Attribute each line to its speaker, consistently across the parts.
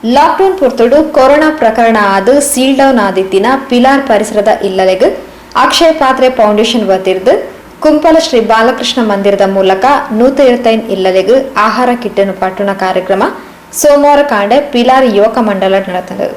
Speaker 1: Lockdown ಪುರ್ತುಡು corona ಪ್ರಕರಣ ಆದು seal down ಆದಿತ್ತಿನ ಪಿಲಾರ್ ಪರಿಸರದ ಇಲ್ಲಲೆಗ್ ಅಕ್ಷಯ ಪಾತ್ರೆ ಫೌಂಡೇಶನ್ ವತಿರ್ದು ಕುಂಪಲ ಶ್ರೀ ಬಾಲಕೃಷ್ಣ ಮಂದಿರದ ಮೂಲಕ 125 ಇಲ್ಲಲೆಗ್ ಆಹಾರ ಕಿಟ್ಟನ್ನು ಪಟ್ಟಣ ಕಾರ್ಯಕ್ರಮ ಸೋಮವಾರ ಕಾಂಡೆ ಪಿಲಾರ್ ಯುವಕ ಮಂಡಲ ನಡೆತದು.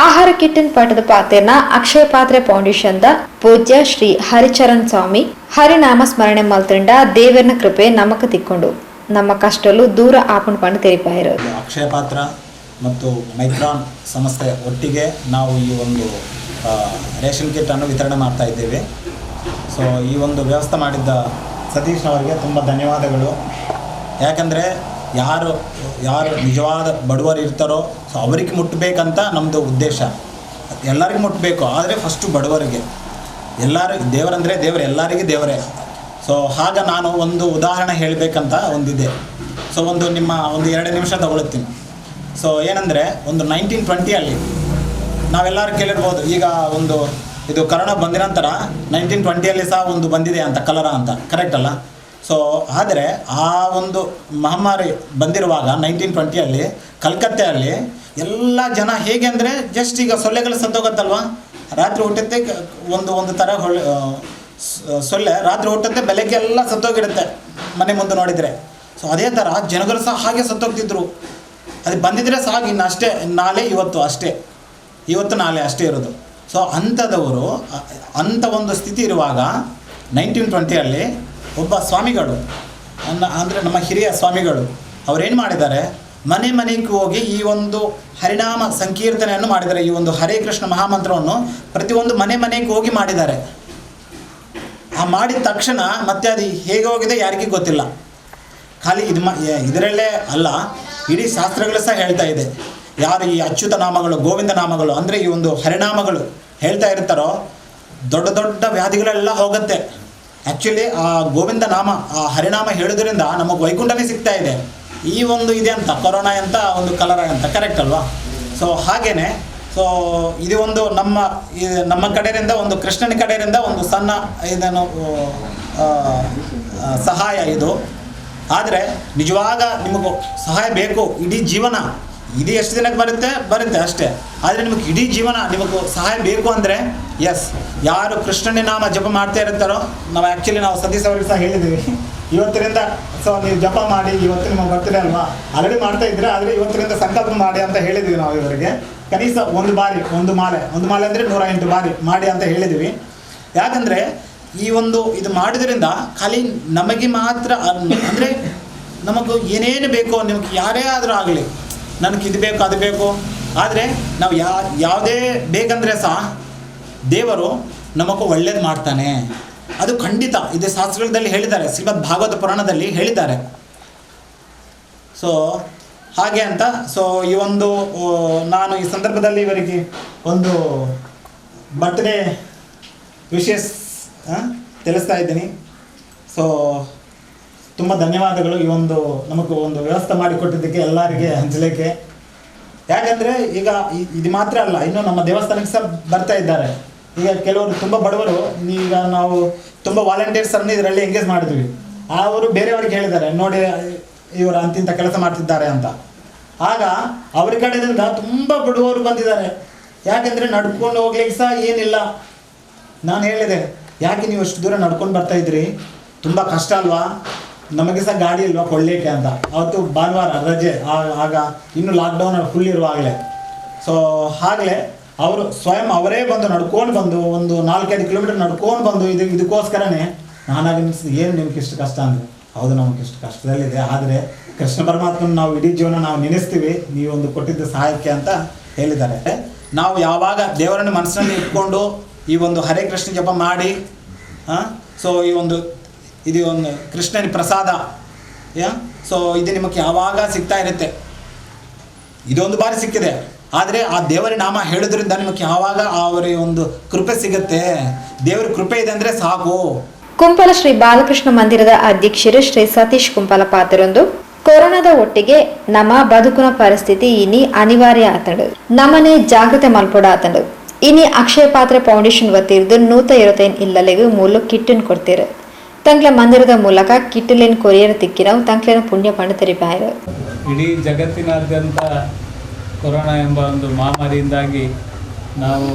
Speaker 1: ಆಹಾರ ಕಿಟ್ಟಿನ ಪಟ್ಟದ ಪಾತೆರ್ನ ಅಕ್ಷಯ ಪಾತ್ರೆ ಫೌಂಡೇಶನ್ ದ ಪೂಜ್ಯ ಶ್ರೀ ಹರಿಚರಣ್ ಸ್ವಾಮಿ ಹರಿನಾಮ ಸ್ಮರಣೆ ಮಲ್ತಂಡ ದೇವರನ ಕೃಪೆ ನಮಕ ತಿಕ್ಕೊಂಡು ನಮ್ಮ ಕಷ್ಟಲು ದೂರ ಆಪಣ್ ಪಂಡು ತೆರಿಪಾಯಿರು.
Speaker 2: ಅಕ್ಷಯ ಪಾತ್ರ ಮತ್ತು ಮೈತ್ರಾನ್ ಸಂಸ್ಥೆ ಒಟ್ಟಿಗೆ ನಾವು ಈ ಒಂದು ರೇಷನ್ ಕಿಟ್ ಅನ್ನು ವಿತರಣೆ ಮಾಡ್ತಾ ಇದ್ದೇವೆ. ಸೊ ಈ ಒಂದು ವ್ಯವಸ್ಥೆ ಮಾಡಿದ್ದ ಸತೀಶ್ ಅವರಿಗೆ ತುಂಬ ಧನ್ಯವಾದಗಳು. ಯಾಕಂದರೆ ಯಾರು ನಿಜವಾದ ಬಡವರು ಇರ್ತಾರೋ ಸೊ ಅವರಿಗೆ ಮುಟ್ಟಬೇಕಂತ ನಮ್ಮದು ಉದ್ದೇಶ. ಎಲ್ಲರಿಗೂ ಮುಟ್ಟಬೇಕು, ಆದರೆ ಫಸ್ಟು ಬಡವರಿಗೆ. ಎಲ್ಲರಿಗೂ ದೇವರಂದರೆ ದೇವರು, ಎಲ್ಲರಿಗೂ ದೇವರೇ. ಸೊ ಆಗ ನಾನು ಒಂದು ಉದಾಹರಣೆ ಹೇಳಬೇಕಂತ ಒಂದಿದೆ. ಸೊ ನಿಮ್ಮ 2 ನಿಮಿಷ ತಗೊಳ್ತೀನಿ. ಸೊ ಏನಂದರೆ 1920 ನಾವೆಲ್ಲರೂ ಕೇಳಿರ್ಬೋದು. ಈಗ ಇದು ಕರೋನಾ ಬಂದ ನಂತರ 1920 ಸಹ ಬಂದಿದೆ ಅಂತ, ಕಲರ ಅಂತ, ಕರೆಕ್ಟ್ ಅಲ್ಲ? ಸೊ ಆದರೆ ಆ ಒಂದು ಮಹಾಮಾರಿ ಬಂದಿರುವಾಗ 1920 ಕಲ್ಕತ್ತೆಯಲ್ಲಿ ಎಲ್ಲ ಜನ ಹೇಗೆ ಅಂದರೆ ಜಸ್ಟ್ ಈಗ ಸೊಳ್ಳೆಗಳು ಸತ್ತೋಗುತ್ತಲ್ವ, ರಾತ್ರಿ ಹುಟ್ಟುತ್ತೆ ಒಂದು ಥರ ಸೊಳ್ಳೆ ರಾತ್ರಿ ಹುಟ್ಟುತ್ತೆ, ಬೆಳಗ್ಗೆ ಎಲ್ಲ ಸತ್ತೋಗಿರುತ್ತೆ ಮನೆ ಮುಂದೆ ನೋಡಿದರೆ. ಸೊ ಅದೇ ಥರ ಜನಗಳು ಸಹ ಹಾಗೆ ಸತ್ತೋಗ್ತಿದ್ರು. ಅದು ಬಂದಿದ್ರೆ ಸಾಕು, ಇನ್ನು ಅಷ್ಟೇ, ನಾಳೆ ಇವತ್ತು ಅಷ್ಟೇ, ಇವತ್ತು ನಾಳೆ ಅಷ್ಟೇ ಇರೋದು. ಸೊ ಅಂಥದವರು ಅಂಥ ಒಂದು ಸ್ಥಿತಿ ಇರುವಾಗ 1920 ಒಬ್ಬ ಸ್ವಾಮಿಗಳು ಅಂದರೆ ನಮ್ಮ ಹಿರಿಯ ಸ್ವಾಮಿಗಳು ಅವರೇನು ಮಾಡಿದ್ದಾರೆ, ಮನೆಗೆ ಹೋಗಿ ಈ ಒಂದು ಹರಿನಾಮ ಸಂಕೀರ್ತನೆಯನ್ನು ಮಾಡಿದ್ದಾರೆ. ಈ ಒಂದು ಹರೇ ಕೃಷ್ಣ ಮಹಾಮಂತ್ರವನ್ನು ಪ್ರತಿಯೊಂದು ಮನೆಗೆ ಹೋಗಿ ಮಾಡಿದ್ದಾರೆ. ಆ ಮಾಡಿದ ತಕ್ಷಣ ಮತ್ತೆ ಅದು ಹೇಗೆ ಹೋಗಿದೆ ಯಾರಿಗೂ ಗೊತ್ತಿಲ್ಲ. ಖಾಲಿ ಇದರಲ್ಲೇ ಅಲ್ಲ, ಇಡೀ ಶಾಸ್ತ್ರಗಳು ಸಹ ಹೇಳ್ತಾ ಇದೆ. ಯಾರು ಈ ಅಚ್ಯುತ ನಾಮಗಳು, ಗೋವಿಂದ ನಾಮಗಳು ಅಂದರೆ ಈ ಒಂದು ಹರಿನಾಮಗಳು ಹೇಳ್ತಾ ಇರ್ತಾರೋ ದೊಡ್ಡ ದೊಡ್ಡ ವ್ಯಾಧಿಗಳೆಲ್ಲ ಹೋಗುತ್ತೆ. ಆ್ಯಕ್ಚುಲಿ ಆ ಗೋವಿಂದ ನಾಮ, ಆ ಹರಿನಾಮ ಹೇಳೋದ್ರಿಂದ ನಮಗೆ ವೈಕುಂಠನೇ ಸಿಗ್ತಾ ಇದೆ. ಈ ಇದೆ ಅಂತ ಕೊರೋನಾ ಅಂತ ಕಲರ ಅಂತ, ಕರೆಕ್ಟ್ ಅಲ್ವಾ? ಸೊ ಹಾಗೇ ಇದು ನಮ್ಮ ಕಡೆಯಿಂದ ಕೃಷ್ಣನ ಕಡೆಯಿಂದ ಸಣ್ಣ ಇದನ್ನು ಸಹಾಯ ಇದು. ಆದರೆ ನಿಜವಾಗ ನಿಮಗೂ ಸಹಾಯ ಬೇಕು. ಇಡೀ ಜೀವನ ಇದು ಎಷ್ಟು ದಿನಕ್ಕೆ ಬರುತ್ತೆ ಅಷ್ಟೇ. ಆದರೆ ನಿಮಗೆ ಇಡೀ ಜೀವನ ನಿಮಗೂ ಸಹಾಯ ಬೇಕು ಅಂದರೆ ಎಸ್, ಯಾರು ಕೃಷ್ಣನ ನಾಮ ಜಪ ಮಾಡ್ತಾ ಇರ್ತಾರೋ, ನಾವು ಸತೀಶ್ ಅವರಿಗೆ ಸಹ ಹೇಳಿದ್ದೀವಿ, ಇವತ್ತಿನಿಂದ ಸೊ ನೀವು ಜಪ ಮಾಡಿ, ಇವತ್ತು ನಿಮಗೆ ಬರ್ತೀರ ಅಲ್ವಾ, ಆಲ್ರೆಡಿ ಮಾಡ್ತಾ ಇದ್ರೆ, ಆದರೆ ಇವತ್ತಿನಿಂದ ಸಂಕಲ್ಪ ಮಾಡಿ ಅಂತ ಹೇಳಿದ್ದೀವಿ ನಾವು ಇವರಿಗೆ. ಕನಿಷ್ಠ ಒಂದು ಮಾಲೆ ಅಂದರೆ 108 ಬಾರಿ ಮಾಡಿ ಅಂತ ಹೇಳಿದ್ದೀವಿ. ಯಾಕಂದರೆ ಈ ಇದು ಮಾಡೋದ್ರಿಂದ ಖಾಲಿ ನಮಗೆ ಮಾತ್ರ ಅಂದರೆ ನಮಗೂ ಏನೇನು ಬೇಕೋ, ನಿಮಗೆ ಯಾರೇ ಆದರೂ ಆಗಲಿ, ನನಗೆ ಇದು ಬೇಕು ಅದು ಬೇಕು, ಆದರೆ ನಾವು ಯಾವುದೇ ಬೇಕಂದರೆ ಸಹ ದೇವರು ನಮಗೂ ಒಳ್ಳೇದು ಮಾಡ್ತಾನೆ. ಅದು ಖಂಡಿತ. ಇದು ಶಾಸ್ತ್ರದಲ್ಲಿ ಹೇಳಿದ್ದಾರೆ, ಶ್ರೀಮದ್ ಭಾಗವತ ಪುರಾಣದಲ್ಲಿ ಹೇಳಿದ್ದಾರೆ. ಸೊ ಹಾಗೆ ಅಂತ ಸೊ ನಾನು ಈ ಸಂದರ್ಭದಲ್ಲಿ ಇವರಿಗೆ ಬರ್ತ್ಡೇ ವಿಶೇಷ ತಿಳಿಸ್ತಾ ಇದ್ದೀನಿ. ಸೊ ತುಂಬ ಧನ್ಯವಾದಗಳು ಈ ನಮಗೆ ವ್ಯವಸ್ಥೆ ಮಾಡಿಕೊಟ್ಟಿದ್ದಕ್ಕೆ ಎಲ್ಲರಿಗೆ ಹಂಚಲಿಕ್ಕೆ. ಯಾಕಂದರೆ ಈಗ ಇದು ಮಾತ್ರ ಅಲ್ಲ, ಇನ್ನು ನಮ್ಮ ದೇವಸ್ಥಾನಕ್ಕೆ ಸಹ ಬರ್ತಾ ಇದ್ದಾರೆ. ಈಗ ಕೆಲವರು ತುಂಬ ಬಡವರು, ಈಗ ನಾವು ತುಂಬ ವಾಲಂಟಿಯರ್ಸನ್ನು ಇದರಲ್ಲಿ ಎಂಗೇಜ್ ಮಾಡಿದ್ವಿ. ಅವರು ಬೇರೆಯವ್ರಿಗೆ ಹೇಳಿದ್ದಾರೆ, ನೋಡಿ ಇವರು ಅಂತಿಂಥ ಕೆಲಸ ಮಾಡ್ತಿದ್ದಾರೆ ಅಂತ. ಆಗ ಅವ್ರ ಕಡೆಯಿಂದ ತುಂಬ ಬಡವರು ಬಂದಿದ್ದಾರೆ. ಯಾಕೆಂದರೆ ನಡ್ಕೊಂಡು ಹೋಗ್ಲಿಕ್ಕೆ ಸಹ ಏನಿಲ್ಲ. ನಾನು ಹೇಳಿದೆ, ಯಾಕೆ ನೀವು ಅಷ್ಟು ದೂರ ನಡ್ಕೊಂಡು ಬರ್ತಾ ಇದ್ರಿ, ತುಂಬ ಕಷ್ಟ ಅಲ್ವಾ, ನಮಗೆ ಸಹ ಗಾಡಿ ಇಲ್ವಾ ಕೊಳ್ಳಿಕ್ಕೆ ಅಂತ. ಅವತ್ತು ಭಾನುವಾರ ರಜೆ, ಆಗ ಇನ್ನು ಲಾಕ್ಡೌನ್ ಫುಲ್ ಇರುವಾಗಲೇ. ಸೊ ಆಗಲೇ ಅವರು ಸ್ವಯಂ ಅವರೇ ಬಂದು ನಡ್ಕೊಂಡು ಬಂದು ಒಂದು 4-5 ಕಿಲೋಮೀಟರ್ ನಡ್ಕೊಂಡು ಬಂದು ಇದಕ್ಕೋಸ್ಕರನೇ ನಾನಾಗ ಏನು ನಿಮ್ಗೆ ಇಷ್ಟು ಕಷ್ಟ ಅಂದರೆ, ಹೌದು ನಮಗೆ ಇಷ್ಟು ಕಷ್ಟದಲ್ಲಿದೆ, ಆದರೆ ಕೃಷ್ಣ ಪರಮಾತ್ಮನ ನಾವು ಇಡೀ ಜೀವನ ನಾವು ನೆನೆಸ್ತೀವಿ ನೀವೊಂದು ಕೊಟ್ಟಿದ್ದ ಸಹಾಯಕ್ಕೆ ಅಂತ ಹೇಳಿದ್ದಾರೆ. ನಾವು ಯಾವಾಗ ದೇವರನ್ನು ಮನಸ್ಸಿನಲ್ಲಿ ಇಟ್ಕೊಂಡು ಈ ಒಂದು ಹರೇ ಕೃಷ್ಣ ಜಪ ಮಾಡಿ, ಸೊ ಇದು ಒಂದು ಕೃಷ್ಣನ ಪ್ರಸಾದ, ಸೊ ಇದು ನಿಮಗೆ ಯಾವಾಗ ಸಿಗ್ತಾ ಇರುತ್ತೆ. ಇದೊಂದು ಬಾರಿ ಸಿಕ್ಕಿದೆ, ಆದರೆ ಆ ದೇವರ ನಾಮ ಹೇಳೋದ್ರಿಂದ ನಿಮಗೆ ಯಾವಾಗ ಅವರ ಒಂದು ಕೃಪೆ ಸಿಗುತ್ತೆ. ದೇವರ ಕೃಪೆ ಇದೆ ಅಂದರೆ ಸಾಕು.
Speaker 1: ಕುಂಪಲ ಶ್ರೀ ಬಾಲಕೃಷ್ಣ ಮಂದಿರದ ಅಧ್ಯಕ್ಷರು ಶ್ರೀ ಸತೀಶ್ ಕುಂಪಲಪಾತರೊಂದು ಕೊರೋನಾದ ಒಟ್ಟಿಗೆ ನಮ್ಮ ಬದುಕಿನ ಪರಿಸ್ಥಿತಿ ಇನಿ ಅನಿವಾರ್ಯ ಆತಂಡು, ನಮ್ಮನೆ ಜಾಗೃತಿ ಮಲ್ಪಡ ಆತಂಡು. ಇನಿ ಅಕ್ಷಯ ಪಾತ್ರೆ ಫೌಂಡೇಶನ್ ವತಿರ್ದು 125 ಇಲ್ಲಲೆಗೂ ಮೂಲು ಕಿಟ್ಟನ್ ಕೊಡ್ತೀರು. ತಂಕ್ಲ ಮಂದಿರದ ಮೂಲಕ ಕಿಟ್ಟಲೇನ್ ಕೊರಿಯರ್ ತಿಕ್ಕಿನವು ತಂಕ್ಲೇನ ಪುಣ್ಯ ಪಂಡ ತೆರಿಪಾಯರು.
Speaker 3: ಇಡೀ ಜಗತ್ತಿನಾದ್ಯಂತ ಕೊರೋನಾ ಎಂಬ ಒಂದು ಮಹಾಮಾರಿಯಿಂದಾಗಿ ನಾವು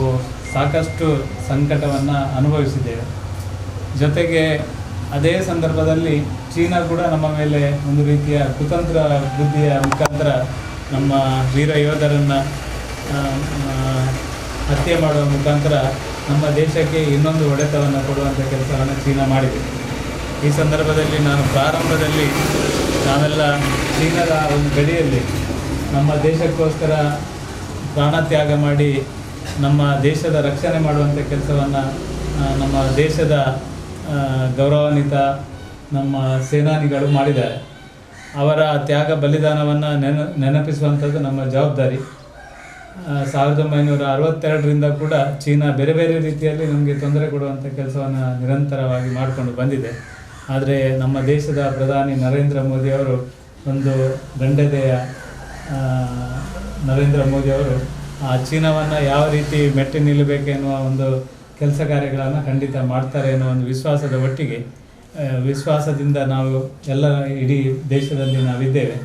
Speaker 3: ಸಾಕಷ್ಟು ಸಂಕಟವನ್ನು ಅನುಭವಿಸಿದ್ದೇವೆ. ಜೊತೆಗೆ ಅದೇ ಸಂದರ್ಭದಲ್ಲಿ ಚೀನಾ ಕೂಡ ನಮ್ಮ ಮೇಲೆ ಒಂದು ರೀತಿಯ ಕುತಂತ್ರ ಬುದ್ಧಿಯ ಮುಖಾಂತರ ನಮ್ಮ ವೀರ ಯೋಧರನ್ನು ಹತ್ಯೆ ಮಾಡುವ ಮುಖಾಂತರ ನಮ್ಮ ದೇಶಕ್ಕೆ ಇನ್ನೊಂದು ಹೊಡೆತವನ್ನು ಕೊಡುವಂಥ ಕೆಲಸವನ್ನು ಚೀನಾ ಮಾಡಿದೆ. ಈ ಸಂದರ್ಭದಲ್ಲಿ ನಾನು ಪ್ರಾರಂಭದಲ್ಲಿ ನಾವೆಲ್ಲ ಚೀನಾದ ಒಂದು ಗಡಿಯಲ್ಲಿ ನಮ್ಮ ದೇಶಕ್ಕೋಸ್ಕರ ಪ್ರಾಣತ್ಯಾಗ ಮಾಡಿ ನಮ್ಮ ದೇಶದ ರಕ್ಷಣೆ ಮಾಡುವಂಥ ಕೆಲಸವನ್ನು ನಮ್ಮ ದೇಶದ ಗೌರವಾನ್ವಿತ ನಮ್ಮ ಸೇನಾನಿಗಳು ಮಾಡಿದ್ದಾರೆ. ಅವರ ತ್ಯಾಗ ಬಲಿದಾನವನ್ನು ನೆನಪಿಸುವಂಥದ್ದು ನಮ್ಮ ಜವಾಬ್ದಾರಿ. 1962ರಿಂದ ಕೂಡ ಚೀನಾ ಬೇರೆ ಬೇರೆ ರೀತಿಯಲ್ಲಿ ನಮಗೆ ತೊಂದರೆ ಕೊಡುವಂಥ ಕೆಲಸವನ್ನು ನಿರಂತರವಾಗಿ ಮಾಡಿಕೊಂಡು ಬಂದಿದೆ. ಆದರೆ ನಮ್ಮ ದೇಶದ ಪ್ರಧಾನಿ ನರೇಂದ್ರ ಮೋದಿಯವರು ಒಂದು ಗಂಡೆದೆಯ ನರೇಂದ್ರ ಮೋದಿಯವರು ಆ ಚೀನಾವನ್ನು ಯಾವ ರೀತಿ ಮೆಟ್ಟಿ ನಿಲ್ಲಬೇಕೆನ್ನುವ ಒಂದು ಕೆಲಸ ಕಾರ್ಯಗಳನ್ನು ಖಂಡಿತ ಮಾಡ್ತಾರೆ ಅನ್ನೋ ಒಂದು ವಿಶ್ವಾಸದ ಒಟ್ಟಿಗೆ ವಿಶ್ವಾಸದಿಂದ ನಾವು ಎಲ್ಲ ಇಡೀ ದೇಶದಲ್ಲಿ ನಾವಿದ್ದೇವೆ.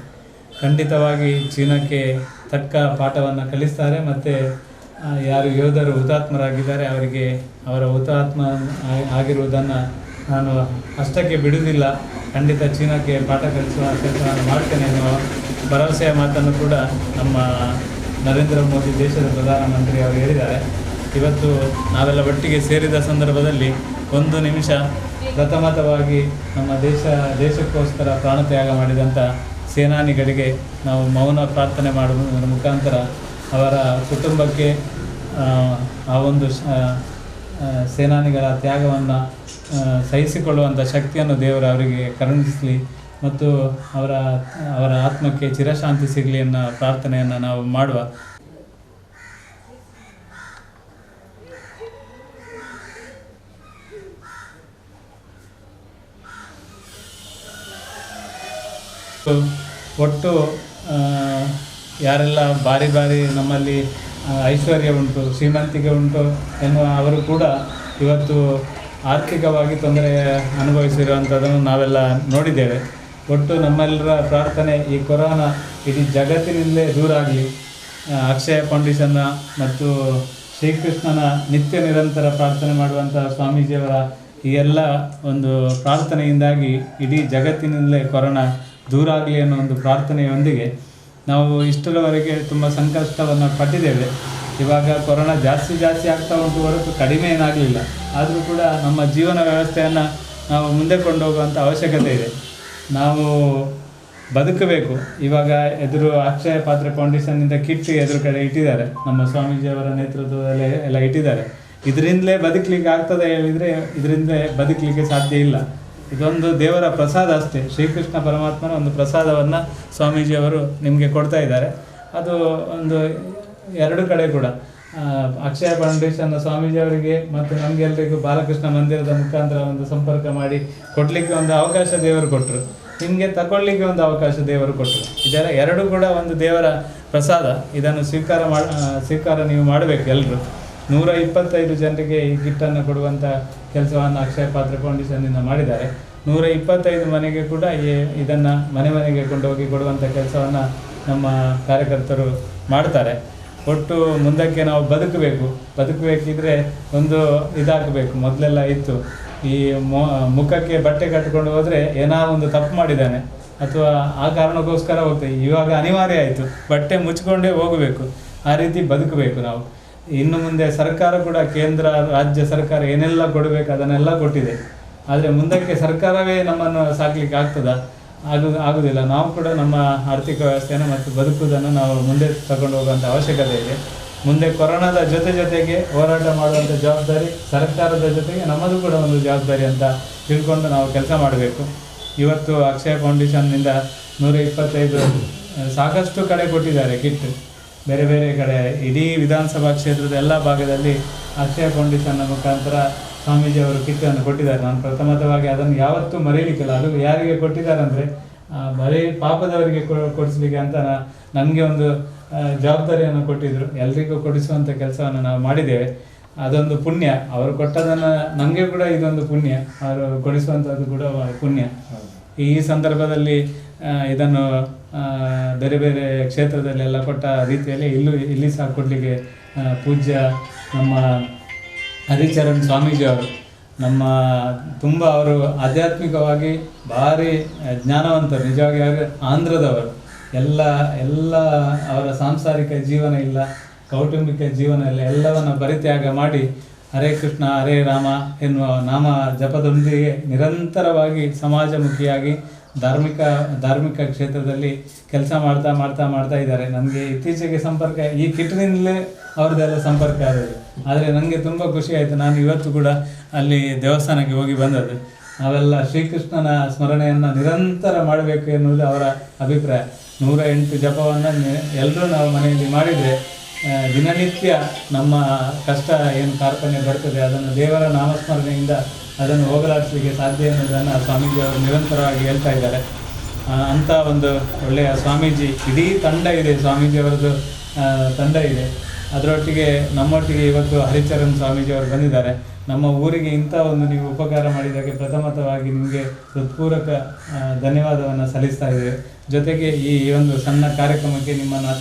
Speaker 3: ಖಂಡಿತವಾಗಿ ಚೀನಾಕ್ಕೆ ತಕ್ಕ ಪಾಠವನ್ನು ಕಲಿಸ್ತಾರೆ ಮತ್ತು ಯಾರು ಯೋಧರು ಹುತಾತ್ಮರಾಗಿದ್ದಾರೆ ಅವರಿಗೆ ಅವರ ಹುತಾತ್ಮ ಆಗಿರುವುದನ್ನು ನಾನು ಅಷ್ಟಕ್ಕೆ ಬಿಡುವುದಿಲ್ಲ. ಖಂಡಿತ ಚೀನಾಕ್ಕೆ ಪಾಠ ಕಲಿಸುವ ಕೆಲಸವನ್ನು ಮಾಡ್ತೇನೆ ಎನ್ನುವ ಭರವಸೆಯ ಮಾತನ್ನು ಕೂಡ ನಮ್ಮ ನರೇಂದ್ರ ಮೋದಿ ದೇಶದ ಪ್ರಧಾನಮಂತ್ರಿ ಅವರು ಹೇಳಿದ್ದಾರೆ. ಇವತ್ತು ನಾವೆಲ್ಲ ಒಟ್ಟಿಗೆ ಸೇರಿದ ಸಂದರ್ಭದಲ್ಲಿ ಒಂದು ನಿಮಿಷ ಪ್ರಥಮತವಾಗಿ ನಮ್ಮ ದೇಶಕ್ಕೋಸ್ಕರ ಪ್ರಾಣತ್ಯಾಗ ಮಾಡಿದಂಥ ಸೇನಾನಿಗಳಿಗೆ ನಾವು ಮೌನ ಪ್ರಾರ್ಥನೆ ಮಾಡುವುದರ ಮುಖಾಂತರ ಅವರ ಕುಟುಂಬಕ್ಕೆ ಆ ಒಂದು ಸೇನಾನಿಗಳ ತ್ಯಾಗವನ್ನು ಸಹಿಸಿಕೊಳ್ಳುವಂಥ ಶಕ್ತಿಯನ್ನು ದೇವರು ಅವರಿಗೆ ಕರುಣಿಸಲಿ ಮತ್ತು ಅವರ ಆತ್ಮಕ್ಕೆ ಚಿರಶಾಂತಿ ಸಿಗಲಿ ಅನ್ನೋ ಪ್ರಾರ್ಥನೆಯನ್ನು ನಾವು ಮಾಡುವ. ಒಟ್ಟು ಯಾರೆಲ್ಲ ಬಾರಿ ನಮ್ಮಲ್ಲಿ ಐಶ್ವರ್ಯ ಉಂಟು, ಶ್ರೀಮಂತಿಕೆ ಉಂಟು ಎನ್ನುವ ಅವರು ಕೂಡ ಇವತ್ತು ಆರ್ಥಿಕವಾಗಿ ತೊಂದರೆ ಅನುಭವಿಸಿರುವಂಥದ್ದನ್ನು ನಾವೆಲ್ಲ ನೋಡಿದ್ದೇವೆ. ಒಟ್ಟು ನಮ್ಮೆಲ್ಲರ ಪ್ರಾರ್ಥನೆ ಈ ಕೊರೋನಾ ಇಡೀ ಜಗತ್ತಿನಿಂದಲೇ ದೂರ ಆಗಲಿ. ಅಕ್ಷಯ ಫೌಂಡೇಶನ್ನ ಮತ್ತು ಶ್ರೀಕೃಷ್ಣನ ನಿತ್ಯ ನಿರಂತರ ಪ್ರಾರ್ಥನೆ ಮಾಡುವಂಥ ಸ್ವಾಮೀಜಿಯವರ ಈ ಎಲ್ಲ ಒಂದು ಪ್ರಾರ್ಥನೆಯಿಂದಾಗಿ ಇಡೀ ಜಗತ್ತಿನಿಂದಲೇ ಕೊರೋನಾ ದೂರ ಆಗಲಿ ಅನ್ನೋ ಒಂದು ಪ್ರಾರ್ಥನೆಯೊಂದಿಗೆ ನಾವು ಇಷ್ಟರವರೆಗೆ ತುಂಬ ಸಂಕಷ್ಟವನ್ನು ಪಟ್ಟಿದ್ದೇವೆ. ಇವಾಗ ಕೊರೋನಾ ಜಾಸ್ತಿ ಆಗ್ತಾ ಉಂಟು ಹೊರತು ಕಡಿಮೆ ಏನಾಗಲಿಲ್ಲ. ಆದರೂ ಕೂಡ ನಮ್ಮ ಜೀವನ ವ್ಯವಸ್ಥೆಯನ್ನು ನಾವು ಮುಂದೆ ಕೊಂಡೋಗುವಂಥ ಅವಶ್ಯಕತೆ ಇದೆ. ನಾವು ಬದುಕಬೇಕು. ಇವಾಗ ಅಕ್ಷಯ ಪಾತ್ರೆ ಫೌಂಡೇಶನ್ನಿಂದ ಕಿಟ್ ಎದುರು ಕಡೆ ಇಟ್ಟಿದ್ದಾರೆ, ನಮ್ಮ ಸ್ವಾಮೀಜಿಯವರ ನೇತೃತ್ವದಲ್ಲೇ ಎಲ್ಲ ಇಟ್ಟಿದ್ದಾರೆ. ಇದರಿಂದಲೇ ಬದುಕಲಿಕ್ಕೆ ಆಗ್ತದೆ ಹೇಳಿದರೆ ಇದರಿಂದಲೇ ಬದುಕಲಿಕ್ಕೆ ಸಾಧ್ಯ ಇಲ್ಲ. ಇದೊಂದು ದೇವರ ಪ್ರಸಾದ ಅಷ್ಟೇ. ಶ್ರೀಕೃಷ್ಣ ಪರಮಾತ್ಮನ ಒಂದು ಪ್ರಸಾದವನ್ನು ಸ್ವಾಮೀಜಿಯವರು ನಿಮಗೆ ಕೊಡ್ತಾ ಇದ್ದಾರೆ. ಅದು ಒಂದು ಎರಡು ಕಡೆ ಕೂಡ ಅಕ್ಷಯ ಫೌಂಡೇಶನ್ನ ಸ್ವಾಮೀಜಿಯವರಿಗೆ ಮತ್ತು ನಮಗೆಲ್ಲರಿಗೂ ಬಾಲಕೃಷ್ಣ ಮಂದಿರದ ಮುಖಾಂತರ ಒಂದು ಸಂಪರ್ಕ ಮಾಡಿ ಕೊಡಲಿಕ್ಕೆ ಒಂದು ಅವಕಾಶ ದೇವರು ಕೊಟ್ಟರು, ನಿಮಗೆ ತಗೊಳ್ಳಿಕ್ಕೆ ಒಂದು ಅವಕಾಶ ದೇವರು ಕೊಟ್ಟರು. ಇದೆಲ್ಲ ಎರಡೂ ಕೂಡ ಒಂದು ದೇವರ ಪ್ರಸಾದ. ಇದನ್ನು ಸ್ವೀಕಾರ ನೀವು ಮಾಡಬೇಕು ಎಲ್ಲರೂ. 125 ಜನರಿಗೆ ಈ ಕಿಟ್ಟನ್ನು ಕೊಡುವಂಥ ಕೆಲಸವನ್ನು ಅಕ್ಷಯ ಪಾತ್ರೆ ಫೌಂಡೇಶನ್ನಿಂದ ಮಾಡಿದ್ದಾರೆ. 125 ಮನೆಗೆ ಕೂಡ ಇದನ್ನು ಮನೆಗೆ ಕೊಂಡೋಗಿ ಕೊಡುವಂಥ ಕೆಲಸವನ್ನು ನಮ್ಮ ಕಾರ್ಯಕರ್ತರು ಮಾಡ್ತಾರೆ. ಒಟ್ಟು ಮುಂದಕ್ಕೆ ನಾವು ಬದುಕಬೇಕಿದ್ರೆ ಒಂದು ಇದಾಗಬೇಕು. ಮೊದಲೆಲ್ಲ ಇತ್ತು, ಈ ಮುಖಕ್ಕೆ ಬಟ್ಟೆ ಕಟ್ಟಿಕೊಂಡು ಹೋದರೆ ಏನಾದ್ರು ಒಂದು ತಪ್ಪು ಮಾಡಿದ್ದಾನೆ ಅಥವಾ ಆ ಕಾರಣಕ್ಕೋಸ್ಕರ ಹೋಗ್ತೇವೆ. ಇವಾಗ ಅನಿವಾರ್ಯ ಆಯಿತು, ಬಟ್ಟೆ ಮುಚ್ಚಿಕೊಂಡೇ ಹೋಗಬೇಕು, ಆ ರೀತಿ ಬದುಕಬೇಕು ನಾವು. ಇನ್ನು ಮುಂದೆ ಸರ್ಕಾರ ಕೂಡ, ಕೇಂದ್ರ ರಾಜ್ಯ ಸರ್ಕಾರ ಏನೆಲ್ಲ ಕೊಡಬೇಕು ಅದನ್ನೆಲ್ಲ ಕೊಟ್ಟಿದೆ. ಆದರೆ ಮುಂದಕ್ಕೆ ಸರ್ಕಾರವೇ ನಮ್ಮನ್ನು ಸಾಕಲಿಕ್ಕೆ ಆಗುವುದಿಲ್ಲ. ನಾವು ಕೂಡ ನಮ್ಮ ಆರ್ಥಿಕ ವ್ಯವಸ್ಥೆಯನ್ನು ಮತ್ತು ಬದುಕುವುದನ್ನು ನಾವು ಮುಂದೆ ತಗೊಂಡು ಹೋಗುವಂಥ ಅವಶ್ಯಕತೆ ಇದೆ. ಮುಂದೆ ಕೊರೋನಾದ ಜೊತೆಗೆ ಹೋರಾಟ ಮಾಡುವಂಥ ಜವಾಬ್ದಾರಿ ಸರ್ಕಾರದ ಜೊತೆಗೆ ನಮ್ಮದು ಕೂಡ ಒಂದು ಜವಾಬ್ದಾರಿ ಅಂತ ತಿಳ್ಕೊಂಡು ನಾವು ಕೆಲಸ ಮಾಡಬೇಕು. ಇವತ್ತು ಅಕ್ಷಯ ಫೌಂಡೇಶನ್ನಿಂದ 125 ಸಾಕಷ್ಟು ಕಡೆ ಕೊಟ್ಟಿದ್ದಾರೆ ಕಿಟ್, ಬೇರೆ ಬೇರೆ ಕಡೆ. ಇಡೀ ವಿಧಾನಸಭಾ ಕ್ಷೇತ್ರದ ಎಲ್ಲ ಭಾಗದಲ್ಲಿ ಅಕ್ಷಯ ಫೌಂಡೇಶನ್ನ ಮುಖಾಂತರ ಸ್ವಾಮೀಜಿಯವರು ಕಿಟ್ಟನ್ನು ಕೊಟ್ಟಿದ್ದಾರೆ. ನಾನು ಪ್ರಥಮತವಾಗಿ ಅದನ್ನು ಯಾವತ್ತೂ ಮರೀಲಿಕ್ಕಿಲ್ಲ. ಅದು ಯಾರಿಗೆ ಕೊಟ್ಟಿದ್ದಾರೆ ಅಂದರೆ ಬರೀ ಪಾಪದವರಿಗೆ ಕೊಡಿಸ್ಲಿಕ್ಕೆ ಅಂತ ನಮಗೆ ಒಂದು ಜವಾಬ್ದಾರಿಯನ್ನು ಕೊಟ್ಟಿದ್ದರು. ಎಲ್ರಿಗೂ ಕೊಡಿಸುವಂಥ ಕೆಲಸವನ್ನು ನಾವು ಮಾಡಿದ್ದೇವೆ. ಅದೊಂದು ಪುಣ್ಯ. ಅವರು ಕೊಟ್ಟದನ್ನು ನಮಗೆ ಕೂಡ ಇದೊಂದು ಪುಣ್ಯ, ಅವರು ಕೊಡಿಸುವಂಥದ್ದು ಕೂಡ ಪುಣ್ಯ. ಈ ಸಂದರ್ಭದಲ್ಲಿ ಇದನ್ನು ಬೇರೆ ಬೇರೆ ಕ್ಷೇತ್ರದಲ್ಲೆಲ್ಲ ಕೊಟ್ಟ ರೀತಿಯಲ್ಲಿ ಇಲ್ಲಿ ಸಹ ಕೊಡಲಿಕ್ಕೆ ಪೂಜ್ಯ ನಮ್ಮ ಹರಿಚರಣ್ ಸ್ವಾಮೀಜಿಯವರು ತುಂಬ ಅವರು ಆಧ್ಯಾತ್ಮಿಕವಾಗಿ ಭಾರಿ ಜ್ಞಾನವಂತರು. ನಿಜವಾಗಿ ಅವರು ಆಂಧ್ರದವರು. ಎಲ್ಲ ಅವರ ಸಾಂಸಾರಿಕ ಜೀವನ ಇಲ್ಲ, ಕೌಟುಂಬಿಕ ಜೀವನ ಇಲ್ಲ, ಎಲ್ಲವನ್ನು ಪರಿತ್ಯಾಗ ಮಾಡಿ ಹರೇ ಕೃಷ್ಣ ಹರೇ ರಾಮ ಎನ್ನುವ ನಾಮ ಜಪದೊಂದಿಗೆ ನಿರಂತರವಾಗಿ ಸಮಾಜಮುಖಿಯಾಗಿ ಧಾರ್ಮಿಕ ಕ್ಷೇತ್ರದಲ್ಲಿ ಕೆಲಸ ಮಾಡ್ತಾ ಇದ್ದಾರೆ. ನನಗೆ ಇತ್ತೀಚೆಗೆ ಸಂಪರ್ಕ ಈ ಕಿಟ್ನಿಂದಲೇ ಅವ್ರದ್ದೆಲ್ಲ ಸಂಪರ್ಕ ಆದದ್ದು. ಆದರೆ ನನಗೆ ತುಂಬ ಖುಷಿ ಆಯಿತು. ನಾನು ಇವತ್ತು ಕೂಡ ಅಲ್ಲಿ ದೇವಸ್ಥಾನಕ್ಕೆ ಹೋಗಿ ಬಂದದ್ದು. ನಾವೆಲ್ಲ ಶ್ರೀಕೃಷ್ಣನ ಸ್ಮರಣೆಯನ್ನು ನಿರಂತರ ಮಾಡಬೇಕು ಎನ್ನುವುದು ಅವರ ಅಭಿಪ್ರಾಯ. 108 ಜಪವನ್ನು ಎಲ್ಲರೂ ನಾವು ಮನೆಯಲ್ಲಿ ಮಾಡಿದರೆ ದಿನನಿತ್ಯ ನಮ್ಮ ಕಷ್ಟ ಏನು ಕಾರ್ಪಣ್ಯ ಬರ್ತದೆ ಅದನ್ನು ದೇವರ ನಾಮಸ್ಮರಣೆಯಿಂದ ಅದನ್ನು ಹೋಗಲಾಡಿಸಲಿಕ್ಕೆ ಸಾಧ್ಯ ಎನ್ನುವುದನ್ನು ಸ್ವಾಮೀಜಿಯವರು ನಿರಂತರವಾಗಿ ಹೇಳ್ತಾ ಇದ್ದಾರೆ. ಅಂಥ ಒಂದು ಒಳ್ಳೆಯ ಸ್ವಾಮೀಜಿ, ಇಡೀ ತಂಡ ಇದೆ, ಸ್ವಾಮೀಜಿಯವರದ್ದು ತಂಡ ಇದೆ. ಅದರೊಟ್ಟಿಗೆ ನಮ್ಮೊಟ್ಟಿಗೆ ಇವತ್ತು ಹರಿಚರಣ್ ಸ್ವಾಮೀಜಿಯವರು ಬಂದಿದ್ದಾರೆ. ನಮ್ಮ ಊರಿಗೆ ಇಂಥ ಒಂದು ನೀವು ಉಪಕಾರ ಮಾಡಿದ್ದಕ್ಕೆ ಪ್ರಥಮತವಾಗಿ ನಿಮಗೆ ಹೃತ್ಪೂರ್ವಕ ಧನ್ಯವಾದವನ್ನು ಸಲ್ಲಿಸ್ತಾ ಇದ್ದೇವೆ. ಜೊತೆಗೆ ಈ ಒಂದು ಸಣ್ಣ ಕಾರ್ಯಕ್ರಮಕ್ಕೆ ನಿಮ್ಮನ್ನು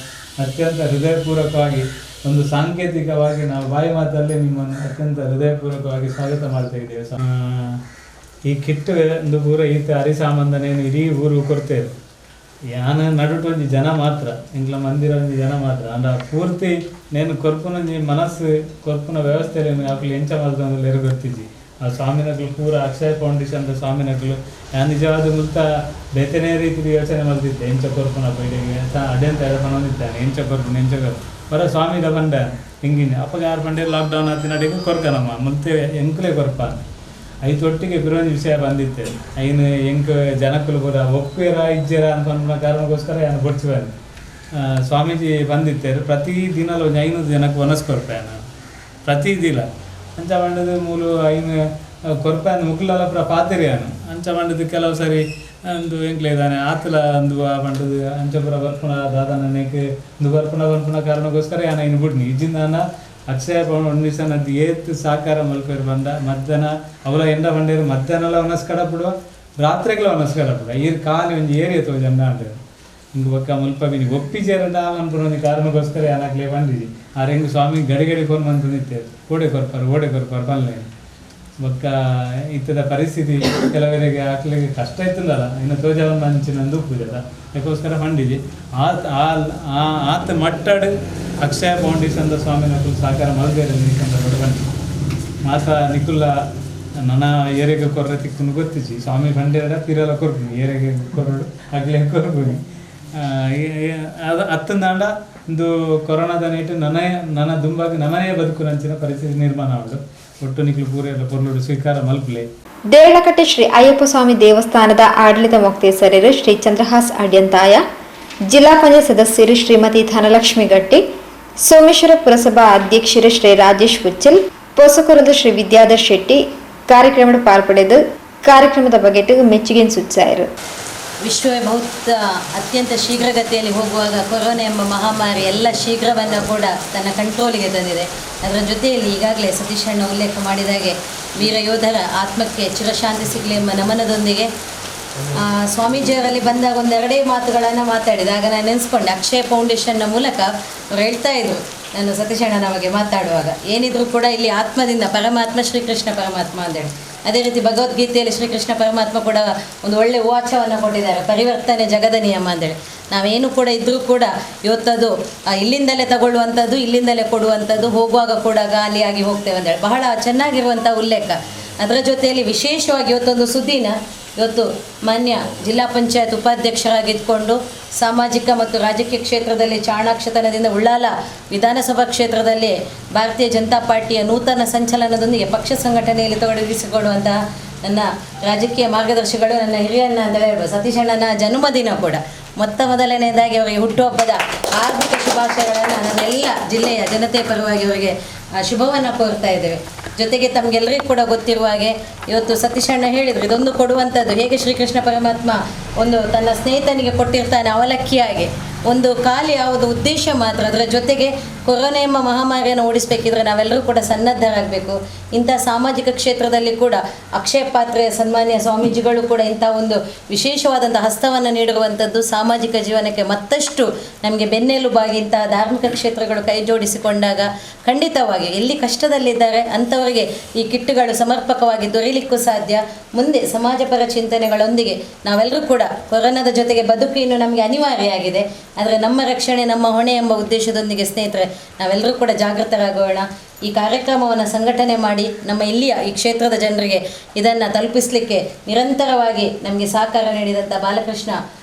Speaker 3: ಅತ್ಯಂತ ಹೃದಯಪೂರ್ವಕವಾಗಿ, ಒಂದು ಸಾಂಕೇತಿಕವಾಗಿ ನಾವು ಬಾಯಿ ಮಾತಲ್ಲೇ ನಿಮ್ಮನ್ನು ಅತ್ಯಂತ ಹೃದಯಪೂರ್ವಕವಾಗಿ ಸ್ವಾಗತ ಮಾಡ್ತಾ ಇದ್ದೇವೆ. ಈ ಕಿಟ್ಟು ಒಂದು ಪೂರ ಈತ ಹರಿಸಾಮಂದನೇನು ಇಡೀ ಊರು ಕೊಡ್ತೇವೆ. ಯಾನ ನಡುಟೊಂದು ಜನ ಮಾತ್ರ ಇಂಗ್ಲ ಮಂದಿರ ಒಂದು ಜನ ಮಾತ್ರ ಅಂಡ ಪೂರ್ತಿ ನೇನು ಕೊರ್ಪುನ ಮನಸ್ಸು ಕೊರ್ಪುನ ವ್ಯವಸ್ಥೆಯಲ್ಲಿ ಹಾಕಲು ಎಂಚ ಮಾಡ್ದಂದ್ರೆ ಗೊತ್ತಿದ್ದಿ. ಆ ಸ್ವಾಮಿನಗಳು ಪೂರ ಅಕ್ಷಯ ಫೌಂಡೇಶನ್ ಸ್ವಾಮಿನಗಳು ನಾನು ನಿಜವಾದ ಮುಲ್ತ ಬೇತನೇ ರೀತಿ ಯೋಚನೆ ಮಾಡ್ತಿದ್ದೆ. ಎಂಚ ಕೊರ್ಪುನ ಬೈಡಿಗೆ ಅಡ್ಯಂತ ಎಡಪನೊಂದಿದ್ದಾನೆ ಎಂಚ ಕೊರ್ಪು ಹೊರ ಸ್ವಾಮಿದ ಬಂಡ ಹಿಂಗಿನ ಅಪ್ಪಗ ಯಾರು ಬಂಡೆ ಲಾಕ್ಡೌನ್ ಆತಿ ನಡಿಗೆ ಕೊರ್ಕನಮ್ಮ ಮುಲ್ತೆ ಎಂಕಲೇ ಕೊರ್ಪ ಐತೊಟ್ಟಿಗೆ ಬಿರೋಂದು ವಿಷಯ ಬಂದಿತ್ತೆ. ಐನು ಎಂಕ ಜನಕ್ಕಲು ಕೂಡ ಒಪ್ಪೇರ ಇಜ್ಜೇರ ಅಂತ ಅನ್ನೋ ಕಾರಣಕ್ಕೋಸ್ಕರ ಏನು ಕೊಡ್ಸಿ ಬಂದು ಸ್ವಾಮೀಜಿ ಬಂದಿತ್ತೇರು. ಪ್ರತಿ ದಿನಲು ಒಂದು 500 ಜನಕ್ಕೆ ಒನಸ್ಕೊರ್ಪೆ ನಾನು ಪ್ರತಿದಿನ ಅಂಚ ಬಂಡದು ಮೂಲು 5 ಕೊರ್ಪೆ ಅಂದು ಮುಕ್ಲೆಲ್ಲ ಪೂರ ಪಾತಿರಿಯಾನು ಅಂಚ ಬಂಡದು ಕೆಲವು ಸರಿ ಒಂದು ಎಂಕ್ಲೆ ಇದ್ದಾನೆ ಆತಲ ಒಂದು ಬಂಡದು ಅಂಚಪುರ ಬರ್ಪುಣ ದಾದನಕ್ಕೆ ಒಂದು ಬರ್ಪುಣ ಕಾರಣಕ್ಕೋಸ್ಕರ ಯಾನ ಇನ್ನು ಬಿಡ್ನಿ ಇಜ್ಜಿಂದ ನಾನು ಅಕ್ಷಯ ಫೌಂಡೇಶನ್ ಅದು ಏತ್ ಸಾಕಾರ ಮಲ್ಪೇರು ಬಂದ ಮಧ್ಯಾಹ್ನ ಅವಲ ಎಂಡ ಬಂಡೇರು ಮಧ್ಯಾಹ್ನ ಒನಸ್ಕಡ ಬಿಡುವ ರಾತ್ರಿಗಳ ಒನಸ್ಕಡ ಬಿಡುವ ಈ ಕಾಲಿ ಒಂದು ಏರಿಯ ತೋಜಂಡ ಅಂದ್ರೆ ಹಿಂಗೆ ಒಕ್ಕ ಮುಲ್ಪ ಬಿನಿ ಒಪ್ಪಿ ಸೇರಂಡ ಅನ್ಪುರ ಒಂದು ಕಾರಣಕ್ಕೋಸ್ಕರ ಯಾನಾಗ್ಲೇ ಬಂದಿದ್ದಿ ಆ ಹೆಂಗೆ ಸ್ವಾಮಿ ಗಡಿ ಕೊಂಡು ಬಂತು ನಿಂತೇವೆ ಓಡೆ ಕೊರ್ಪಾರು ಬಲ್ಲೆ ಒಕ್ಕ ಇತ್ತದ ಪರಿಸ್ಥಿತಿ ಕೆಲವರಿಗೆ ಹಾಕ್ಲಿಕ್ಕೆ ಕಷ್ಟ ಇತ್ತಂದಲ್ಲ ಇನ್ನು ತೋಜವನ್ನು ಅಂಚಿನಂದು ಉಪ್ಪುದಲ್ಲ ಅದಕ್ಕೋಸ್ಕರ ಬಂದಿದ್ದಿ ಆತ ಮಟ್ಟಡ್ ಅಕ್ಷಯ ಫೌಂಡೇಶನ್ ಸ್ವಾಮಿ ನಕುಲ್ ಸಾಕಾರ ಮಲ್ಬೇರೆ ಸಂದರ್ಭ ಬಂದು ಮಾತ ನಿಕುಲ್ಲ ನನ್ನ ಏರೆಗೆ ಕೊರ್ರೆ ತಿಕ್ಕನ್ನು ಗೊತ್ತಿಸಿ ಸ್ವಾಮಿ ಬಂಡೇರ ತೀರೆಲ್ಲ ಕೊರ್ತೀನಿ ಏರೆಗೆ ಕೊರಡು ಆಗ್ಲೇ ಕೊರ್ಬುನಿ ಅದು ಹತ್ತಂದಾಂಡ ಒಂದು ಕೊರೋನಾದ ನೈಟು ನನ್ನ ದುಂಬಾಗಿ ನಮನೇ ಬದುಕು ನಂಚಿನ ಪರಿಸ್ಥಿತಿ ನಿರ್ಮಾಣ ಆಡು ಒಟ್ಟು ನಿಕ್ಲು ಪೂರೆಲ್ಲ ಪೊರ್ಲುಡು ಸ್ವೀಕಾರ ಮಲ್ಪಲೆ.
Speaker 1: ದೇರಳಕಟ್ಟೆ ಶ್ರೀ ಅಯ್ಯಪ್ಪ ಸ್ವಾಮಿ ದೇವಸ್ಥಾನದ ಆಡಳಿತ ಮೊಕ್ತೇಸರರು ಶ್ರೀ ಚಂದ್ರಹಾಸ್ ಅಡ್ಯಂತಾಯ, ಜಿಲ್ಲಾ ಪಂಚಾಯತ್ ಸದಸ್ಯರು ಶ್ರೀಮತಿ ಧನಲಕ್ಷ್ಮಿ ಗಟ್ಟಿ, ಸೋಮೇಶ್ವರ ಪುರಸಭಾ ಅಧ್ಯಕ್ಷರು ಶ್ರೀ ರಾಜೇಶ್ ಉಚ್ಚಲ್, ಪೋಸಕರದ ಶ್ರೀ ವಿದ್ಯಾಧರ್ ಶೆಟ್ಟಿ ಕಾರ್ಯಕ್ರಮದ ಪಾಲ್ಪಡೆದು ಕಾರ್ಯಕ್ರಮದ ಬಗೆಟ್ ಮೆಚ್ಚುಗೆ ಸೂಚಿಸಿದರು.
Speaker 4: ವಿಶ್ವವೇ ಬಹುತ್ ಅತ್ಯಂತ ಶೀಘ್ರಗತಿಯಲ್ಲಿ ಹೋಗುವಾಗ ಕೊರೋನಾ ಎಂಬ ಮಹಾಮಾರಿ ಎಲ್ಲ ಶೀಘ್ರವನ್ನು ಕೂಡ ತನ್ನ ಕಂಟ್ರೋಲಿಗೆ ತಂದಿದೆ. ಅದರ ಜೊತೆಯಲ್ಲಿ ಈಗಾಗಲೇ ಸತೀಶ್ ಅಣ್ಣ ಉಲ್ಲೇಖ ಮಾಡಿದಾಗೆ ವೀರ ಯೋಧರ ಆತ್ಮಕ್ಕೆ ಚಿರಶಾಂತಿ ಸಿಗಲಿ ಎಂಬ ನಮನದೊಂದಿಗೆ ಸ್ವಾಮೀಜಿಯವರಲ್ಲಿ ಬಂದಾಗ ಒಂದೆರಡೇ ಮಾತುಗಳನ್ನು ಮಾತಾಡಿದೆ. ಆಗ ನಾನು ನೆನೆಸ್ಕೊಂಡೆ, ಅಕ್ಷಯ ಫೌಂಡೇಶನ್ನ ಮೂಲಕ ಅವ್ರು ಹೇಳ್ತಾ ಇದ್ರು, ನಾನು ಸತೀಶಣ್ಣನ ಬಗ್ಗೆ ಮಾತಾಡುವಾಗ, ಏನಿದ್ರು ಕೂಡ ಇಲ್ಲಿ ಆತ್ಮದಿಂದ ಪರಮಾತ್ಮ ಶ್ರೀಕೃಷ್ಣ ಪರಮಾತ್ಮ ಅಂತೇಳಿ. ಅದೇ ರೀತಿ ಭಗವದ್ಗೀತೆಯಲ್ಲಿ ಶ್ರೀಕೃಷ್ಣ ಪರಮಾತ್ಮ ಕೂಡ ಒಂದು ಒಳ್ಳೆಯ ವಾಚವನ್ನು ಕೊಟ್ಟಿದ್ದಾರೆ, ಪರಿವರ್ತನೆ ಜಗದ ನಿಯಮ ಅಂತೇಳಿ. ನಾವೇನು ಕೂಡ ಇದ್ದರೂ ಕೂಡ ಇವತ್ತದು ಇಲ್ಲಿಂದಲೇ ತಗೊಳ್ಳುವಂಥದ್ದು, ಇಲ್ಲಿಂದಲೇ ಕೊಡುವಂಥದ್ದು, ಹೋಗುವಾಗ ಕೂಡ ಗಾಲಿಯಾಗಿ ಹೋಗ್ತೇವೆ ಅಂತೇಳಿ ಬಹಳ ಚೆನ್ನಾಗಿರುವಂಥ ಉಲ್ಲೇಖ. ಅದರ ಜೊತೆಯಲ್ಲಿ ವಿಶೇಷವಾಗಿ ಇವತ್ತೊಂದು ಸುದ್ದಿನ, ಇವತ್ತು ಮಾನ್ಯ ಜಿಲ್ಲಾ ಪಂಚಾಯತ್ ಉಪಾಧ್ಯಕ್ಷರಾಗಿದ್ದುಕೊಂಡು ಸಾಮಾಜಿಕ ಮತ್ತು ರಾಜಕೀಯ ಕ್ಷೇತ್ರದಲ್ಲಿ ಚಾಣಾಕ್ಷತನದಿಂದ ಉಳ್ಳಾಲ ವಿಧಾನಸಭಾ ಕ್ಷೇತ್ರದಲ್ಲಿ ಭಾರತೀಯ ಜನತಾ ಪಾರ್ಟಿಯ ನೂತನ ಸಂಚಲನದೊಂದಿಗೆ ಪಕ್ಷ ಸಂಘಟನೆಯಲ್ಲಿ ತೊಡಗಿಸಿಕೊಳ್ಳುವಂತಹ ನನ್ನ ರಾಜಕೀಯ ಮಾರ್ಗದರ್ಶಿಗಳು, ನನ್ನ ಹಿರಿಯಣ್ಣ ಅಂತ ಹೇಳ್ಬೋದು, ಸತೀಶಣ್ಣನ ಜನ್ಮದಿನ ಕೂಡ. ಮೊದಲನೇದಾಗಿ ಅವರಿಗೆ ಹುಟ್ಟುಹಬ್ಬದ ಹಾರ್ದಿಕ ಶುಭಾಶಯಗಳನ್ನು ನನ್ನೆಲ್ಲ ಜಿಲ್ಲೆಯ ಜನತೆ ಪರವಾಗಿ ಅವರಿಗೆ ಶುಭವನ್ನು ಕೋರ್ತಾ ಇದ್ದೇವೆ. ಜೊತೆಗೆ ತಮಗೆಲ್ಲರಿಗೂ ಕೂಡ ಗೊತ್ತಿರುವ ಹಾಗೆ ಇವತ್ತು ಸತೀಶಣ್ಣ ಹೇಳಿದರು, ಇದೊಂದು ಕೊಡುವಂಥದ್ದು ಹೇಗೆ ಶ್ರೀಕೃಷ್ಣ ಪರಮಾತ್ಮ ಒಂದು ತನ್ನ ಸ್ನೇಹಿತನಿಗೆ ಕೊಟ್ಟಿರ್ತಾನೆ ಅವಲಕ್ಕಿಯಾಗಿ, ಒಂದು ಖಾಲಿ ಯಾವುದು ಉದ್ದೇಶ ಮಾತ್ರ. ಅದರ ಜೊತೆಗೆ ಕೊರೋನಾ ಎಂಬ ಮಹಾಮಾರಿಯನ್ನು ಓಡಿಸಬೇಕಿದ್ರೆ ನಾವೆಲ್ಲರೂ ಕೂಡ ಸನ್ನದ್ಧರಾಗಬೇಕು. ಇಂಥ ಸಾಮಾಜಿಕ ಕ್ಷೇತ್ರದಲ್ಲಿ ಕೂಡ ಅಕ್ಷಯ ಪಾತ್ರೆಯ ಸನ್ಮಾನ್ಯ ಸ್ವಾಮೀಜಿಗಳು ಕೂಡ ಇಂಥ ಒಂದು ವಿಶೇಷವಾದಂಥ ಹಸ್ತವನ್ನು ನೀಡಿರುವಂಥದ್ದು ಸಾಮಾಜಿಕ ಜೀವನಕ್ಕೆ ಮತ್ತಷ್ಟು ನಮಗೆ ಬೆನ್ನೆಲುಬಾಗಿ ಇಂತಹ ಧಾರ್ಮಿಕ ಕ್ಷೇತ್ರಗಳು ಕೈ ಜೋಡಿಸಿಕೊಂಡಾಗ ಖಂಡಿತವಾಗಿ ಎಲ್ಲಿ ಕಷ್ಟದಲ್ಲಿದ್ದಾರೆ ಅಂಥವರಿಗೆ ಈ ಕಿಟ್ಟುಗಳು ಸಮರ್ಪಕವಾಗಿ ದೊರೆಯಲಿಕ್ಕೂ ಸಾಧ್ಯ. ಮುಂದೆ ಸಮಾಜಪರ ಚಿಂತನೆಗಳೊಂದಿಗೆ ನಾವೆಲ್ಲರೂ ಕೂಡ ಕೊರೋನಾದ ಜೊತೆಗೆ ಬದುಕು ಇನ್ನು ನಮಗೆ ಅನಿವಾರ್ಯ ಆಗಿದೆ, ಆದರೆ ನಮ್ಮ ರಕ್ಷಣೆ ನಮ್ಮ ಹೊಣೆ ಎಂಬ ಉದ್ದೇಶದೊಂದಿಗೆ ಸ್ನೇಹಿತರೆ ನಾವೆಲ್ಲರೂ ಕೂಡ ಜಾಗೃತರಾಗೋಣ. ಈ ಕಾರ್ಯಕ್ರಮವನ್ನು ಸಂಘಟನೆ ಮಾಡಿ ನಮ್ಮ ಇಲ್ಲಿಯ ಈ ಕ್ಷೇತ್ರದ ಜನರಿಗೆ ಇದನ್ನು ತಲುಪಿಸಲಿಕ್ಕೆ ನಿರಂತರವಾಗಿ ನಮಗೆ ಸಹಕಾರ ನೀಡಿದಂಥ ಬಾಲಕೃಷ್ಣ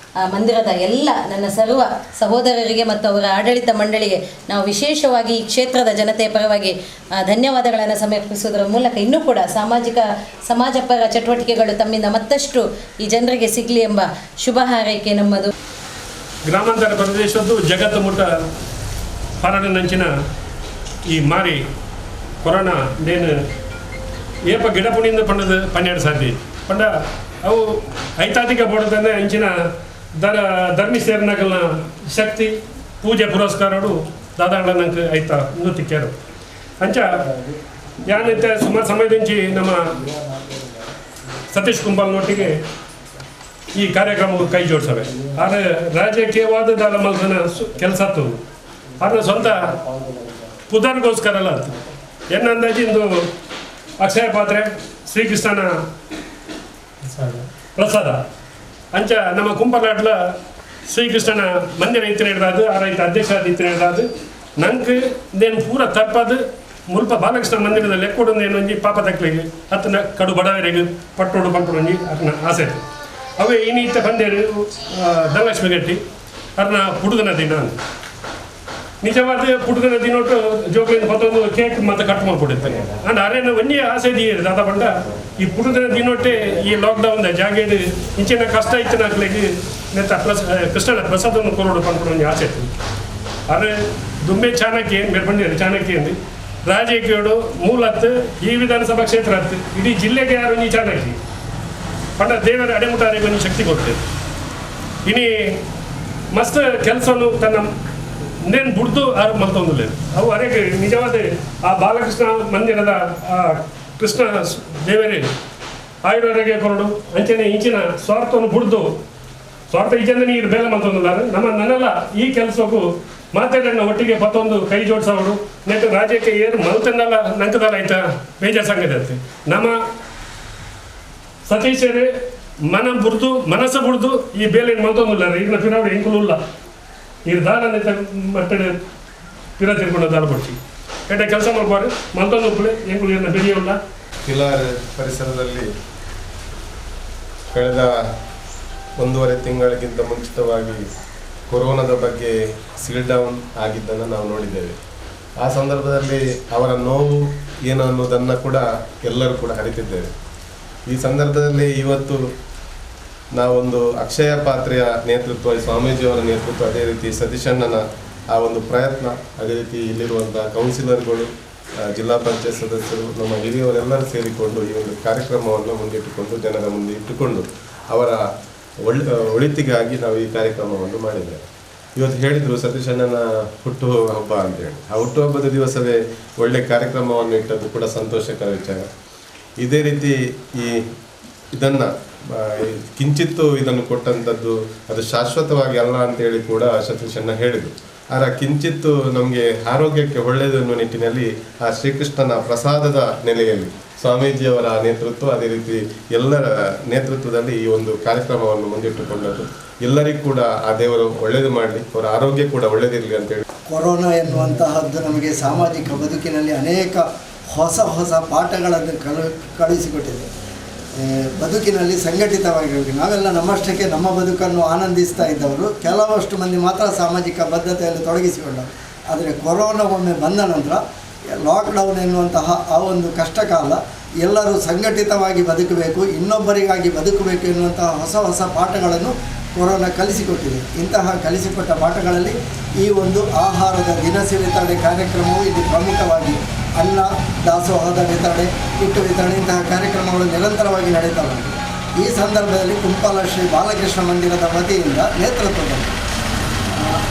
Speaker 4: ಮಂದಿರದ ಎಲ್ಲ ನನ್ನ ಸರ್ವ ಸಹೋದರರಿಗೆ ಮತ್ತು ಅವರ ಆಡಳಿತ ಮಂಡಳಿಗೆ ನಾವು ವಿಶೇಷವಾಗಿ ಈ ಕ್ಷೇತ್ರದ ಜನತೆಯ ಪರವಾಗಿ ಧನ್ಯವಾದಗಳನ್ನು ಸಮರ್ಪಿಸುವುದರ ಮೂಲಕ ಇನ್ನೂ ಕೂಡ ಸಮಾಜಪರ ಚಟುವಟಿಕೆಗಳು ತಮ್ಮಿಂದ ಮತ್ತಷ್ಟು ಈ ಜನರಿಗೆ ಸಿಗಲಿ ಎಂಬ ಶುಭ ಹಾರೈಕೆ ನಮ್ಮದು.
Speaker 5: ಗ್ರಾಮಾಂತರ ಪ್ರದೇಶದ್ದು ಜಗತ್ತು ಮುಟ್ಟ ಹರಡನಂಚಿನ ಈ ಮಾರಿ ಕೊರೋನಾ ದೇನು ಏಪ ಗಿಡಪುಣಿಯಿಂದ ಪಂಡದು 12 ಸಾಧ್ಯ ಪಂಡ ಅವು ಐತಾತಿಕ ಬೋಡದನ್ನೇ ಅಂಚಿನ ಧರ್ಮಿ ಸೇರ್ನಾಗಲ್ನ ಶಕ್ತಿ ಪೂಜೆ ಪುರಸ್ಕಾರಗಳು ದಾದಾಂಡ ನಂಗೆ ಆಯ್ತಾ ನೂತಿಕ್ಯಾರು ಅಂಚ ಯಾನೈತೆ ಸುಮಾರು ಸಮಯದಿಂಚಿ ನಮ್ಮ ಸತೀಶ್ ಕುಂಬಲ್ನೊಟ್ಟಿಗೆ ಈ ಕಾರ್ಯಕ್ರಮಕ್ಕೆ ಕೈ ಜೋಡಿಸವೆ. ಆದರೆ ರಾಜಕೀಯವಾದ ದಾಲ ಮಲ್ಸನ ಕೆಲಸ ಆತು, ಆದರೆ ಸ್ವಂತ ಪುದರ್ಗೋಸ್ಕರ ಅಲ್ಲ ಆತು. ಏನಂದಾಜಿ ಇಂದು ಅಕ್ಷಯ ಪಾತ್ರೆ ಶ್ರೀಕೃಷ್ಣನ ಪ್ರಸಾದ ಅಂಚ ನಮ್ಮ ಕುಂಪಲಾಡ್ಲ ಶ್ರೀಕೃಷ್ಣನ ಮಂದಿರ ಇತ್ತು ಹಿಡ್ದಾದು ಆ ರೈತ ಅಧ್ಯಕ್ಷ ಇತ್ತು ಹಿಡ್ದಾದು ನಂಗೆ ಇದೇನು ಪೂರ ತಪ್ಪದು ಮುಲ್ಪ ಬಾಲಕೃಷ್ಣ ಮಂದಿರದಲ್ಲಿ ಎಕ್ಕೊಡೊಂದೇನು ಒಂಜಿ ಪಾಪ ತಕ್ಕಲಿಗೆ ಹತ್ತನ ಕಡು ಬಡವರಿಗೆ ಪಟ್ಟೋಡು ಬಂಟೊಂಜಿ ಅದನ್ನ ಆಸೆ ಇತ್ತು. ಅವೇ ಇನ್ನಿತ್ತ ಬಂದೇರು ಧನಲಕ್ಷ್ಮಿ ಗಟ್ಟಿ ಅದನ್ನ ಪುಡುಗನ ದಿನ ನಿಜವಾದ ಪುಡುಗನ ದಿನೊಟ್ಟು ಜೋಗ್ಲಿಂದ ಮತ್ತೊಂದು ಕೇಕ್ ಮತ್ತೆ ಕಟ್ ಮಾಡ್ಕೊಡಿರ್ತಾನೆ ಅಂಡ್ ಅರೇನ ಒಂದೇ ಆಸೆ ಇದೀರಿ ದಾದ ಬಂಡ ಈ ಪುಡುಗನ ದಿನೊಟ್ಟೆ ಈ ಲಾಕ್ಡೌನ್ ಜಾಗೇಡು ಇಂಚಿನ ಕಷ್ಟ ಇತ್ತು ನಾಕ್ಲಿಗೆ ನೆತ್ತ ಕೃಷ್ಣನ ಪ್ರಸಾದವನ್ನು ಕೊರೋಡು ಪಂಡ್ಕೊಂಡು ಆಸೆ ಇತ್ತು. ಆದರೆ ದುಂಬೆ ಚಾಣಕ್ಯ ಮೇಲ್ಪಂಡಿದ್ದಾರೆ ಚಾಣಕ್ಯ ಅಂದು ರಾಜಕೀಯಡು ಮೂಲತ್ತು ಈ ವಿಧಾನಸಭಾ ಕ್ಷೇತ್ರ ಹತ್ತು ಇಡೀ ಜಿಲ್ಲೆಗೆ ಯಾರು ಈ ಚಾಣಕ್ಯ ಪಂಡ ದೇವರ ಅಡೆಮುಟಾರಿಗೆ ಒಂದು ಶಕ್ತಿ ಕೊಡ್ತೇವೆ. ಇನಿ ಮಸ್ತ್ ಕೆಲಸವನ್ನು ತನ್ನ ನೇನು ಬಿಡ್ದು ಯಾರು ಮಲ್ತೊಂದಿಲ್ಲ ಅವು ಅರೆಗೆ ನಿಜವಾದ ಆ ಬಾಲಕೃಷ್ಣ ಮಂದಿರದ ಆ ಕೃಷ್ಣ ದೇವರೇ ಆಯುರ್ವೇದಕ್ಕೆ ಕೊರಡು ಅಂಚನೆ ಇಂಚಿನ ಸ್ವಾರ್ಥವನ್ನು ಬಿಡ್ದು ಸ್ವಾರ್ಥ ಈಚೆಂದ ನೀರು ಬೇಗ ಮಲ್ತೊಂದಿಲ್ಲ ನನ್ನೆಲ್ಲ ಈ ಕೆಲಸಕ್ಕೂ ಮಾತಾಡೋಣ ಒಟ್ಟಿಗೆ ಮತ್ತೊಂದು ಕೈ ಜೋಡಿಸೋಡು ನೆಟ್ಟು ರಾಜ್ಯಕ್ಕೆ ಏನು ಮಲ್ತನ್ನೆಲ್ಲ ನಂಕದಲ್ಲ ಆಯ್ತಾ ಬೇಜಾರು ಸಂಗತಿ ಅಂತೆ ನಮ್ಮ ಸತೀಶರೇ ಮನಸ್ಸು ಬಿಡ್ದು ಈ ಬೇಲೆ ಮಲ್ತೊಂದಿಲ್ಲ ಈಗಿನ ಪಿರಾವಡಿ ಹೆಂಗುಲ್ಲ ಈ ದಾನ ಮಟ್ಟೆ ಪಿರ ತಿರ್ಕೊಂಡು ದಾನ ಕೊಡ್ತೀವಿ ಕೆಟ್ಟ ಕೆಲಸ ಮಾಡ್ಬಾರ್ದು ಮಲ್ತೊಂದು ಉಪ್ಪಳೆ ಹೆಂಗುಳು ಏನ ಬೆಳೆಯೋಲ್ಲ.
Speaker 6: ಪಿಲಾರ್ ಪರಿಸರದಲ್ಲಿ ಕಳೆದ 1.5 ತಿಂಗಳಿಗಿಂತ ಮುಂಚಿತವಾಗಿ ಕೊರೋನಾದ ಬಗ್ಗೆ ಸೀಲ್ ಡೌನ್ ಆಗಿದ್ದನ್ನು ನಾವು ನೋಡಿದ್ದೇವೆ. ಆ ಸಂದರ್ಭದಲ್ಲಿ ಅವರ ನೋವು ಏನು ಅನ್ನೋದನ್ನು ಕೂಡ ಎಲ್ಲರೂ ಕೂಡ ಅರಿತಿದ್ದೇವೆ. ಈ ಸಂದರ್ಭದಲ್ಲಿ ಇವತ್ತು ನಾವೊಂದು ಅಕ್ಷಯ ಪಾತ್ರೆಯ ನೇತೃತ್ವ, ಸ್ವಾಮೀಜಿಯವರ ನೇತೃತ್ವ, ಅದೇ ರೀತಿ ಸತೀಶಣ್ಣನ ಆ ಒಂದು ಪ್ರಯತ್ನ, ಅದೇ ರೀತಿ ಇಲ್ಲಿರುವಂಥ ಕೌನ್ಸಿಲರ್ಗಳು, ಜಿಲ್ಲಾ ಪಂಚಾಯತ್ ಸದಸ್ಯರು, ನಮ್ಮ ಹಿರಿಯವರೆಲ್ಲರೂ ಸೇರಿಕೊಂಡು ಈ ಒಂದು ಕಾರ್ಯಕ್ರಮವನ್ನು ಮುಂದಿಟ್ಟುಕೊಂಡು ಜನರ ಮುಂದೆ ಇಟ್ಟುಕೊಂಡು ಅವರ ಒಳಿತಿಗಾಗಿ ನಾವು ಈ ಕಾರ್ಯಕ್ರಮವನ್ನು ಮಾಡಿದ್ದೇವೆ. ಇವತ್ತು ಹೇಳಿದರು ಸತೀಶಣ್ಣನ ಹುಟ್ಟುಹಬ್ಬ ಅಂತೇಳಿ. ಆ ಹುಟ್ಟುಹಬ್ಬದ ದಿವಸವೇ ಒಳ್ಳೆಯ ಕಾರ್ಯಕ್ರಮವನ್ನು ಇಟ್ಟದ್ದು ಕೂಡ ಸಂತೋಷಕರ ವಿಚಾರ. ಇದೇ ರೀತಿ ಇದನ್ನು ಕಿಂಚಿತ್ತು ಇದನ್ನು ಕೊಟ್ಟಂಥದ್ದು ಅದು ಶಾಶ್ವತವಾಗಿ ಅಲ್ಲ ಅಂತೇಳಿ ಕೂಡ ಸತೀಶಣ್ಣ ಹೇಳಿದರು. ಆದರೆ ಕಿಂಚಿತ್ತು ನಮಗೆ ಆರೋಗ್ಯಕ್ಕೆ ಒಳ್ಳೆಯದು ಎನ್ನುವ ನಿಟ್ಟಿನಲ್ಲಿ ಆ ಶ್ರೀಕೃಷ್ಣನ ಪ್ರಸಾದದ ನೆಲೆಯಲ್ಲಿ ಸ್ವಾಮೀಜಿಯವರ ನೇತೃತ್ವ, ಅದೇ ರೀತಿ ಎಲ್ಲರ ನೇತೃತ್ವದಲ್ಲಿ ಈ ಒಂದು ಕಾರ್ಯಕ್ರಮವನ್ನು ಮುಂದಿಟ್ಟುಕೊಂಡದ್ದು. ಎಲ್ಲರಿಗೂ ಕೂಡ ಆ ದೇವರು ಒಳ್ಳೆಯದು ಮಾಡಲಿ, ಅವರ ಆರೋಗ್ಯ ಕೂಡ ಒಳ್ಳೆಯದಿರಲಿ ಅಂತೇಳಿ.
Speaker 7: ಕೊರೋನಾ ಎನ್ನುವಂತಹದ್ದು ನಮಗೆ ಸಾಮಾಜಿಕ ಬದುಕಿನಲ್ಲಿ ಅನೇಕ ಹೊಸ ಪಾಠಗಳನ್ನು ಕಳುಹಿಸಿಕೊಟ್ಟಿದೆ. ಬದುಕಿನಲ್ಲಿ ಸಂಘಟಿತವಾಗಿರಬೇಕು. ನಾವೆಲ್ಲ ನಮ್ಮಷ್ಟಕ್ಕೆ ನಮ್ಮ ಬದುಕನ್ನು ಆನಂದಿಸ್ತಾ ಇದ್ದವರು, ಕೆಲವಷ್ಟು ಮಂದಿ ಮಾತ್ರ ಸಾಮಾಜಿಕ ಬದ್ಧತೆಯಲ್ಲಿ ತೊಡಗಿಸಿಕೊಂಡರು. ಆದರೆ ಕೊರೋನಾ ಒಮ್ಮೆ ಬಂದ ನಂತರ ಲಾಕ್ಡೌನ್ ಎನ್ನುವಂತಹ ಆ ಒಂದು ಕಷ್ಟಕಾಲ ಎಲ್ಲರೂ ಸಂಘಟಿತವಾಗಿ ಬದುಕಬೇಕು, ಇನ್ನೊಬ್ಬರಿಗಾಗಿ ಬದುಕಬೇಕು ಎನ್ನುವಂತಹ ಹೊಸ ಪಾಠಗಳನ್ನು ಕೊರೋನಾ ಕಲಿಸಿಕೊಟ್ಟಿದೆ. ಇಂತಹ ಕಲಿಸಿಕೊಟ್ಟ ಪಾಠಗಳಲ್ಲಿ ಈ ಒಂದು ಆಹಾರದ ದಿನಸಿ ವಿತರಣೆ ಕಾರ್ಯಕ್ರಮವು ಇಲ್ಲಿ ಪ್ರಮುಖವಾಗಿ ಅನ್ನ ದಾಸೋಹದ ವಿತರಣೆ, ಹಿಟ್ಟು ವಿತರಣೆ ಇಂತಹ ಕಾರ್ಯಕ್ರಮಗಳು ನಿರಂತರವಾಗಿ ನಡೀತವೆ. ಈ ಸಂದರ್ಭದಲ್ಲಿ ಕುಂಪಲ ಶ್ರೀ ಬಾಲಕೃಷ್ಣ ಮಂದಿರದ ವತಿಯಿಂದ ನೇತೃತ್ವದಲ್ಲಿ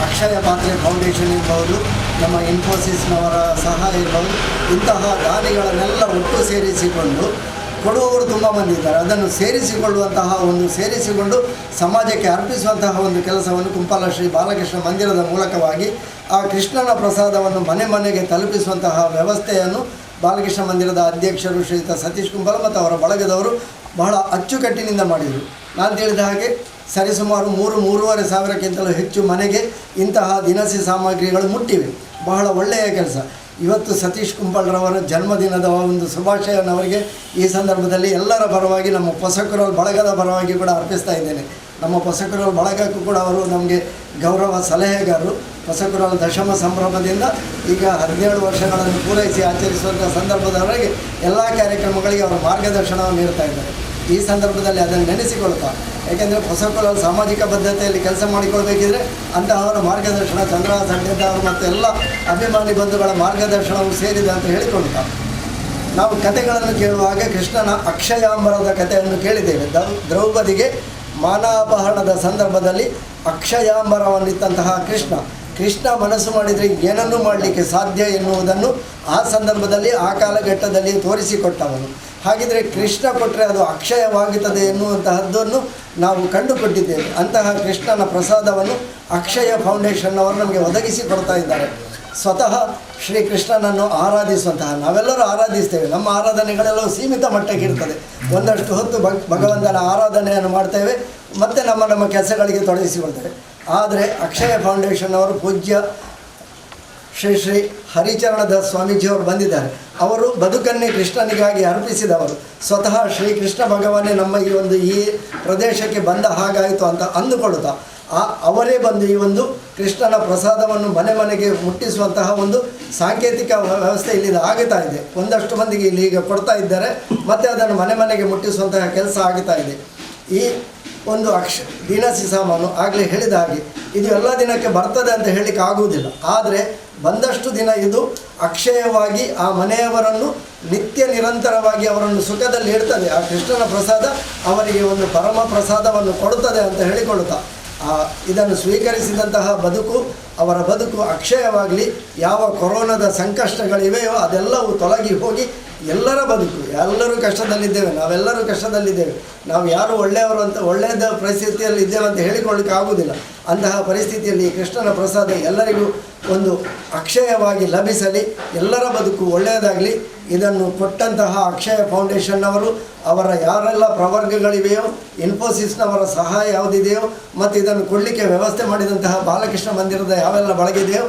Speaker 7: ಅಕ್ಷಯ ಪಾತ್ರೆ ಫೌಂಡೇಶನ್ ಇರ್ಬೋದು, ನಮ್ಮ ಇನ್ಫೋಸಿಸ್ನವರ ಸಹಾಯ ಇರ್ಬೋದು, ಇಂತಹ ದಾನಿಗಳನ್ನೆಲ್ಲ ಒಟ್ಟು ಸೇರಿಸಿಕೊಂಡು ಕೊಡುವವರು ತುಂಬ ಮಂದಿ ಇದ್ದಾರೆ. ಅದನ್ನು ಸೇರಿಸಿಕೊಂಡು ಸಮಾಜಕ್ಕೆ ಅರ್ಪಿಸುವಂತಹ ಒಂದು ಕೆಲಸವನ್ನು ಕುಂಪಲ ಶ್ರೀ ಬಾಲಕೃಷ್ಣ ಮಂದಿರದ ಮೂಲಕವಾಗಿ ಆ ಕೃಷ್ಣನ ಪ್ರಸಾದವನ್ನು ಮನೆಗೆ ತಲುಪಿಸುವಂತಹ ವ್ಯವಸ್ಥೆಯನ್ನು ಬಾಲಕೃಷ್ಣ ಮಂದಿರದ ಅಧ್ಯಕ್ಷರು ಶ್ರೀಯುತ ಸತೀಶ್ ಕುಂಪಲ ಮತ್ತು ಅವರ ಬಳಗದವರು ಬಹಳ ಅಚ್ಚುಕಟ್ಟಿನಿಂದ ಮಾಡಿದರು. ನಾನು ತಿಳಿದ ಹಾಗೆ ಸರಿಸುಮಾರು 3-3.5 ಸಾವಿರಕ್ಕಿಂತಲೂ ಹೆಚ್ಚು ಮನೆಗೆ ಇಂತಹ ದಿನಸಿ ಸಾಮಗ್ರಿಗಳು ಮುಟ್ಟಿವೆ. ಬಹಳ ಒಳ್ಳೆಯ ಕೆಲಸ. ಇವತ್ತು ಸತೀಶ್ ಕುಂಪಲ್ರವರ ಜನ್ಮದಿನದ ಒಂದು ಶುಭಾಶಯವನ್ನು ಅವರಿಗೆ ಈ ಸಂದರ್ಭದಲ್ಲಿ ಎಲ್ಲರ ಪರವಾಗಿ, ನಮ್ಮ ಪೊಸಕುರಲ್ ಬಳಗದ ಪರವಾಗಿ ಕೂಡ ಅರ್ಪಿಸ್ತಾ ಇದ್ದೇನೆ. ನಮ್ಮ ಪೊಸಕುರಲ್ ಬಳಗಕ್ಕೂ ಕೂಡ ಅವರು ನಮಗೆ ಗೌರವ ಸಲಹೆಗಾರರು. ಪೊಸಕುರಲ್ ದಶಮ ಸಂಭ್ರಮದಿಂದ ಈಗ 17 ವರ್ಷಗಳನ್ನು ಪೂರೈಸಿ ಆಚರಿಸುವಂಥ ಸಂದರ್ಭದವರೆಗೆ ಎಲ್ಲ ಕಾರ್ಯಕ್ರಮಗಳಿಗೆ ಅವರು ಮಾರ್ಗದರ್ಶನವನ್ನು ನೀಡ್ತಾ ಇದ್ದಾರೆ. ಈ ಸಂದರ್ಭದಲ್ಲಿ ಅದನ್ನು ನೆನೆಸಿಕೊಳ್ತಾ, ಏಕೆಂದರೆ ಪೊಸಕುರಲ್ ಸಾಮಾಜಿಕ ಬದ್ಧತೆಯಲ್ಲಿ ಕೆಲಸ ಮಾಡಿಕೊಳ್ಬೇಕಿದ್ರೆ ಅಂತಹವರ ಮಾರ್ಗದರ್ಶನ, ಚಂದ್ರಹಾಸ ಅವರು ಮತ್ತು ಎಲ್ಲ ಅಭಿಮಾನಿ ಬಂಧುಗಳ ಮಾರ್ಗದರ್ಶನವು ಸೇರಿದೆ ಅಂತ ಹೇಳಿಕೊಳ್ತಾ, ನಾವು ಕಥೆಗಳನ್ನು ಕೇಳುವಾಗ ಕೃಷ್ಣನ ಅಕ್ಷಯಾಂಬರದ ಕಥೆಯನ್ನು ಕೇಳಿದ್ದೇವೆ. ದ್ರೌಪದಿಗೆ ಮಾನಾಪಹರಣದ ಸಂದರ್ಭದಲ್ಲಿ ಅಕ್ಷಯಾಂಬರವನ್ನಿತ್ತಂತಹ ಕೃಷ್ಣ ಮನಸ್ಸು ಮಾಡಿದರೆ ಏನನ್ನೂ ಮಾಡಲಿಕ್ಕೆ ಸಾಧ್ಯ ಎನ್ನುವುದನ್ನು ಆ ಸಂದರ್ಭದಲ್ಲಿ ಆ ಕಾಲಘಟ್ಟದಲ್ಲಿ ತೋರಿಸಿಕೊಟ್ಟವನು. ಹಾಗಿದ್ರೆ ಕೃಷ್ಣ ಕೊಟ್ಟರೆ ಅದು ಅಕ್ಷಯವಾಗುತ್ತದೆ ಎನ್ನುವಂತಹದ್ದನ್ನು ನಾವು ಕಂಡುಕೊಟ್ಟಿದ್ದೇವೆ. ಅಂತಹ ಕೃಷ್ಣನ ಪ್ರಸಾದವನ್ನು ಅಕ್ಷಯ ಫೌಂಡೇಶನ್ ಅವರು ನಮಗೆ ಒದಗಿಸಿಕೊಡ್ತಾ ಇದ್ದಾರೆ. ಸ್ವತಃ ಶ್ರೀಕೃಷ್ಣನನ್ನು ಆರಾಧಿಸುವಂತಹ ನಾವೆಲ್ಲರೂ ಆರಾಧಿಸ್ತೇವೆ. ನಮ್ಮ ಆರಾಧನೆಗಳೆಲ್ಲವೂ ಸೀಮಿತ ಮಟ್ಟಕ್ಕೆ ಇರ್ತದೆ. ಒಂದಷ್ಟು ಹೊತ್ತು ಭಗವಂತನ ಆರಾಧನೆಯನ್ನು ಮಾಡ್ತೇವೆ, ಮತ್ತು ನಮ್ಮ ಕೆಲಸಗಳಿಗೆ ತೊಡಗಿಸಿಕೊಳ್ತೇವೆ. ಆದರೆ ಅಕ್ಷಯ ಫೌಂಡೇಶನ್ ಅವರು ಪೂಜ್ಯ ಶ್ರೀ ಹರಿಚರಣದಾಸ್ ಸ್ವಾಮೀಜಿಯವರು ಬಂದಿದ್ದಾರೆ. ಅವರು ಬದುಕನ್ನೇ ಕೃಷ್ಣನಿಗಾಗಿ ಅರ್ಪಿಸಿದವರು. ಸ್ವತಃ ಶ್ರೀಕೃಷ್ಣ ಭಗವಾನೇ ನಮ್ಮ ಈ ಪ್ರದೇಶಕ್ಕೆ ಬಂದ ಹಾಗಾಯಿತು ಅಂತ ಅಂದುಕೊಳ್ಳುತ್ತಾ ಅವರೇ ಬಂದು ಈ ಒಂದು ಕೃಷ್ಣನ ಪ್ರಸಾದವನ್ನು ಮನೆಗೆ ಮುಟ್ಟಿಸುವಂತಹ ಒಂದು ಸಾಂಕೇತಿಕ ವ್ಯವಸ್ಥೆ ಇಲ್ಲಿ ಆಗುತ್ತಾ ಇದೆ. ಒಂದಷ್ಟು ಮಂದಿಗೆ ಇಲ್ಲಿ ಈಗ ಕೊಡ್ತಾ ಇದ್ದಾರೆ, ಮತ್ತು ಅದನ್ನು ಮನೆಗೆ ಮುಟ್ಟಿಸುವಂತಹ ಕೆಲಸ ಆಗುತ್ತಾ ಇದೆ. ಈ ಒಂದು ದಿನಸಿ ಸಾಮಾನು ಆಗಲೇ ಹೇಳಿದ ಹಾಗೆ ಇದು ಎಲ್ಲ ದಿನಕ್ಕೆ ಬರ್ತದೆ ಅಂತ ಹೇಳಲಿಕ್ಕೆ ಆಗುವುದಿಲ್ಲ. ಆದರೆ ಬಂದಷ್ಟು ದಿನ ಇದು ಅಕ್ಷಯವಾಗಿ ಆ ಮನೆಯವರನ್ನು ನಿರಂತರವಾಗಿ ಅವರನ್ನು ಸುಖದಲ್ಲಿ ಇಡ್ತದೆ. ಆ ಕೃಷ್ಣನ ಪ್ರಸಾದ ಅವರಿಗೆ ಒಂದು ಪರಮ ಪ್ರಸಾದವನ್ನು ಕೊಡುತ್ತದೆ ಅಂತ ಹೇಳಿಕೊಳ್ಳುತ್ತಾ ಇದನ್ನು ಸ್ವೀಕರಿಸಿದಂತಹ ಅವರ ಬದುಕು ಅಕ್ಷಯವಾಗಲಿ. ಯಾವ ಕೊರೋನಾದ ಸಂಕಷ್ಟಗಳಿವೆಯೋ ಅದೆಲ್ಲವೂ ತೊಲಗಿ ಹೋಗಿ ಎಲ್ಲರ ಬದುಕು, ಎಲ್ಲರೂ ಕಷ್ಟದಲ್ಲಿದ್ದೇವೆ, ನಾವೆಲ್ಲರೂ ಕಷ್ಟದಲ್ಲಿದ್ದೇವೆ. ನಾವು ಯಾರು ಒಳ್ಳೆಯವರು ಅಂತ ಒಳ್ಳೆಯದ ಪರಿಸ್ಥಿತಿಯಲ್ಲಿ ಇದ್ದೇವೆ ಅಂತ ಹೇಳಿಕೊಳ್ಳಿಕ್ಕೆ ಆಗುವುದಿಲ್ಲ. ಅಂತಹ ಪರಿಸ್ಥಿತಿಯಲ್ಲಿ ಕೃಷ್ಣನ ಪ್ರಸಾದ ಎಲ್ಲರಿಗೂ ಒಂದು ಅಕ್ಷಯವಾಗಿ ಲಭಿಸಲಿ, ಎಲ್ಲರ ಬದುಕು ಒಳ್ಳೆಯದಾಗಲಿ. ಇದನ್ನು ಕೊಟ್ಟಂತಹ ಅಕ್ಷಯ ಫೌಂಡೇಶನ್ನವರು, ಅವರ ಯಾರೆಲ್ಲ ಪ್ರವರ್ಗಗಳಿವೆಯೋ, ಇನ್ಫೋಸಿಸ್ನವರ ಸಹಾಯ ಯಾವುದಿದೆಯೋ, ಮತ್ತು ಇದನ್ನು ಕೊಡಲಿಕ್ಕೆ ವ್ಯವಸ್ಥೆ ಮಾಡಿದಂತಹ ಬಾಲಕೃಷ್ಣ ಮಂದಿರದ ಯಾವೆಲ್ಲ ಬಳಗಿದೆಯೋ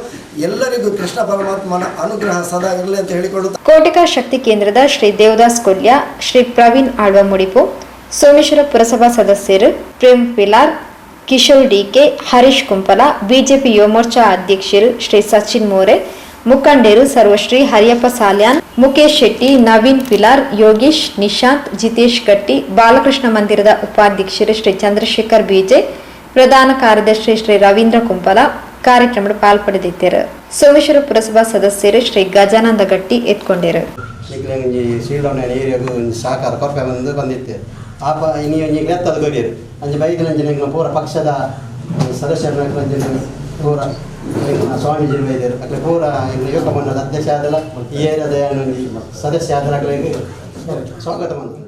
Speaker 7: ಎಲ್ಲರಿಗೂ ಕೃಷ್ಣ ಪರಮಾತ್ಮನ ಅನುಗ್ರಹ ಸದಾ ಇರಲಿ ಅಂತ ಹೇಳಿಕೊಳ್ಳುತ್ತಾ,
Speaker 1: ಕೋಟಿಕಾ ಶಕ್ತಿ ಕೇಂದ್ರದ ಶ್ರೀ ದೇವದಾಸ್ ಕೊಲ್ಯ, ಶ್ರೀ ಪ್ರವೀಣ್ ಆಳ್ವ ಮುಡಿಪು, ಸೋಮೇಶ್ವರ ಪುರಸಭಾ ಸದಸ್ಯರು ಪ್ರೇಮ್ ಪಿಲಾರ್, ಕಿಶೋರ್ ಡಿಕೆ, ಹರೀಶ್ ಕುಂಪಲ, ಬಿಜೆಪಿ ಯುವ ಮೋರ್ಚಾ ಅಧ್ಯಕ್ಷರು ಶ್ರೀ ಸಚಿನ್ ಮೋರೆ, ಮುಖಂಡರು ಸರ್ವಶ್ರೀ ಹರಿಯಪ್ಪ ಸಾಲ್ಯಾನ್, ಮುಖೇಶ್ ಶೆಟ್ಟಿ, ನವೀನ್ ಪಿಲಾರ್, ಯೋಗೀಶ್, ನಿಶಾಂತ್, ಜಿತೇಶ್ ಗಟ್ಟಿ, ಬಾಲಕೃಷ್ಣ ಮಂದಿರದ ಉಪಾಧ್ಯಕ್ಷರು ಶ್ರೀ ಚಂದ್ರಶೇಖರ್ ಬಿಜೆ, ಪ್ರಧಾನ ಕಾರ್ಯದರ್ಶಿ ಶ್ರೀ ರವೀಂದ್ರ ಕುಂಪಲ ಕಾರ್ಯಕ್ರಮದ ಪಾಲ್ಪಡೆದಿದ್ದರು. ಸೋಮೇಶ್ವರ ಪುರಸಭಾ ಸದಸ್ಯರು ಶ್ರೀ ಗಜಾನಂದ ಗಟ್ಟಿ ಎತ್ಕೊಂಡರು.
Speaker 8: ಸಹಕಾರ ಕೊರಪೆ ಬಂದಿತ್ತು ಆಪ ಎತ್ತದ ಕೊರಿಯರು ಅಂಜಿ ಬೈದಿನ ಪೂರ ಪಕ್ಷದ ಸದಸ್ಯರ ಪೂರ ಸ್ವಾಮೀಜಿ ಬೈದರು ಅక్కడ ಪೂರ ಯುವಕ ಮಂಡಲದ ಅಧ್ಯಕ್ಷ ಆದಲ್ಲ ಈ ಏರಿಯಾದ ಸದಸ್ಯ ಆದಲ್ಲ ಸ್ವಾಗತ ಬಂದರು.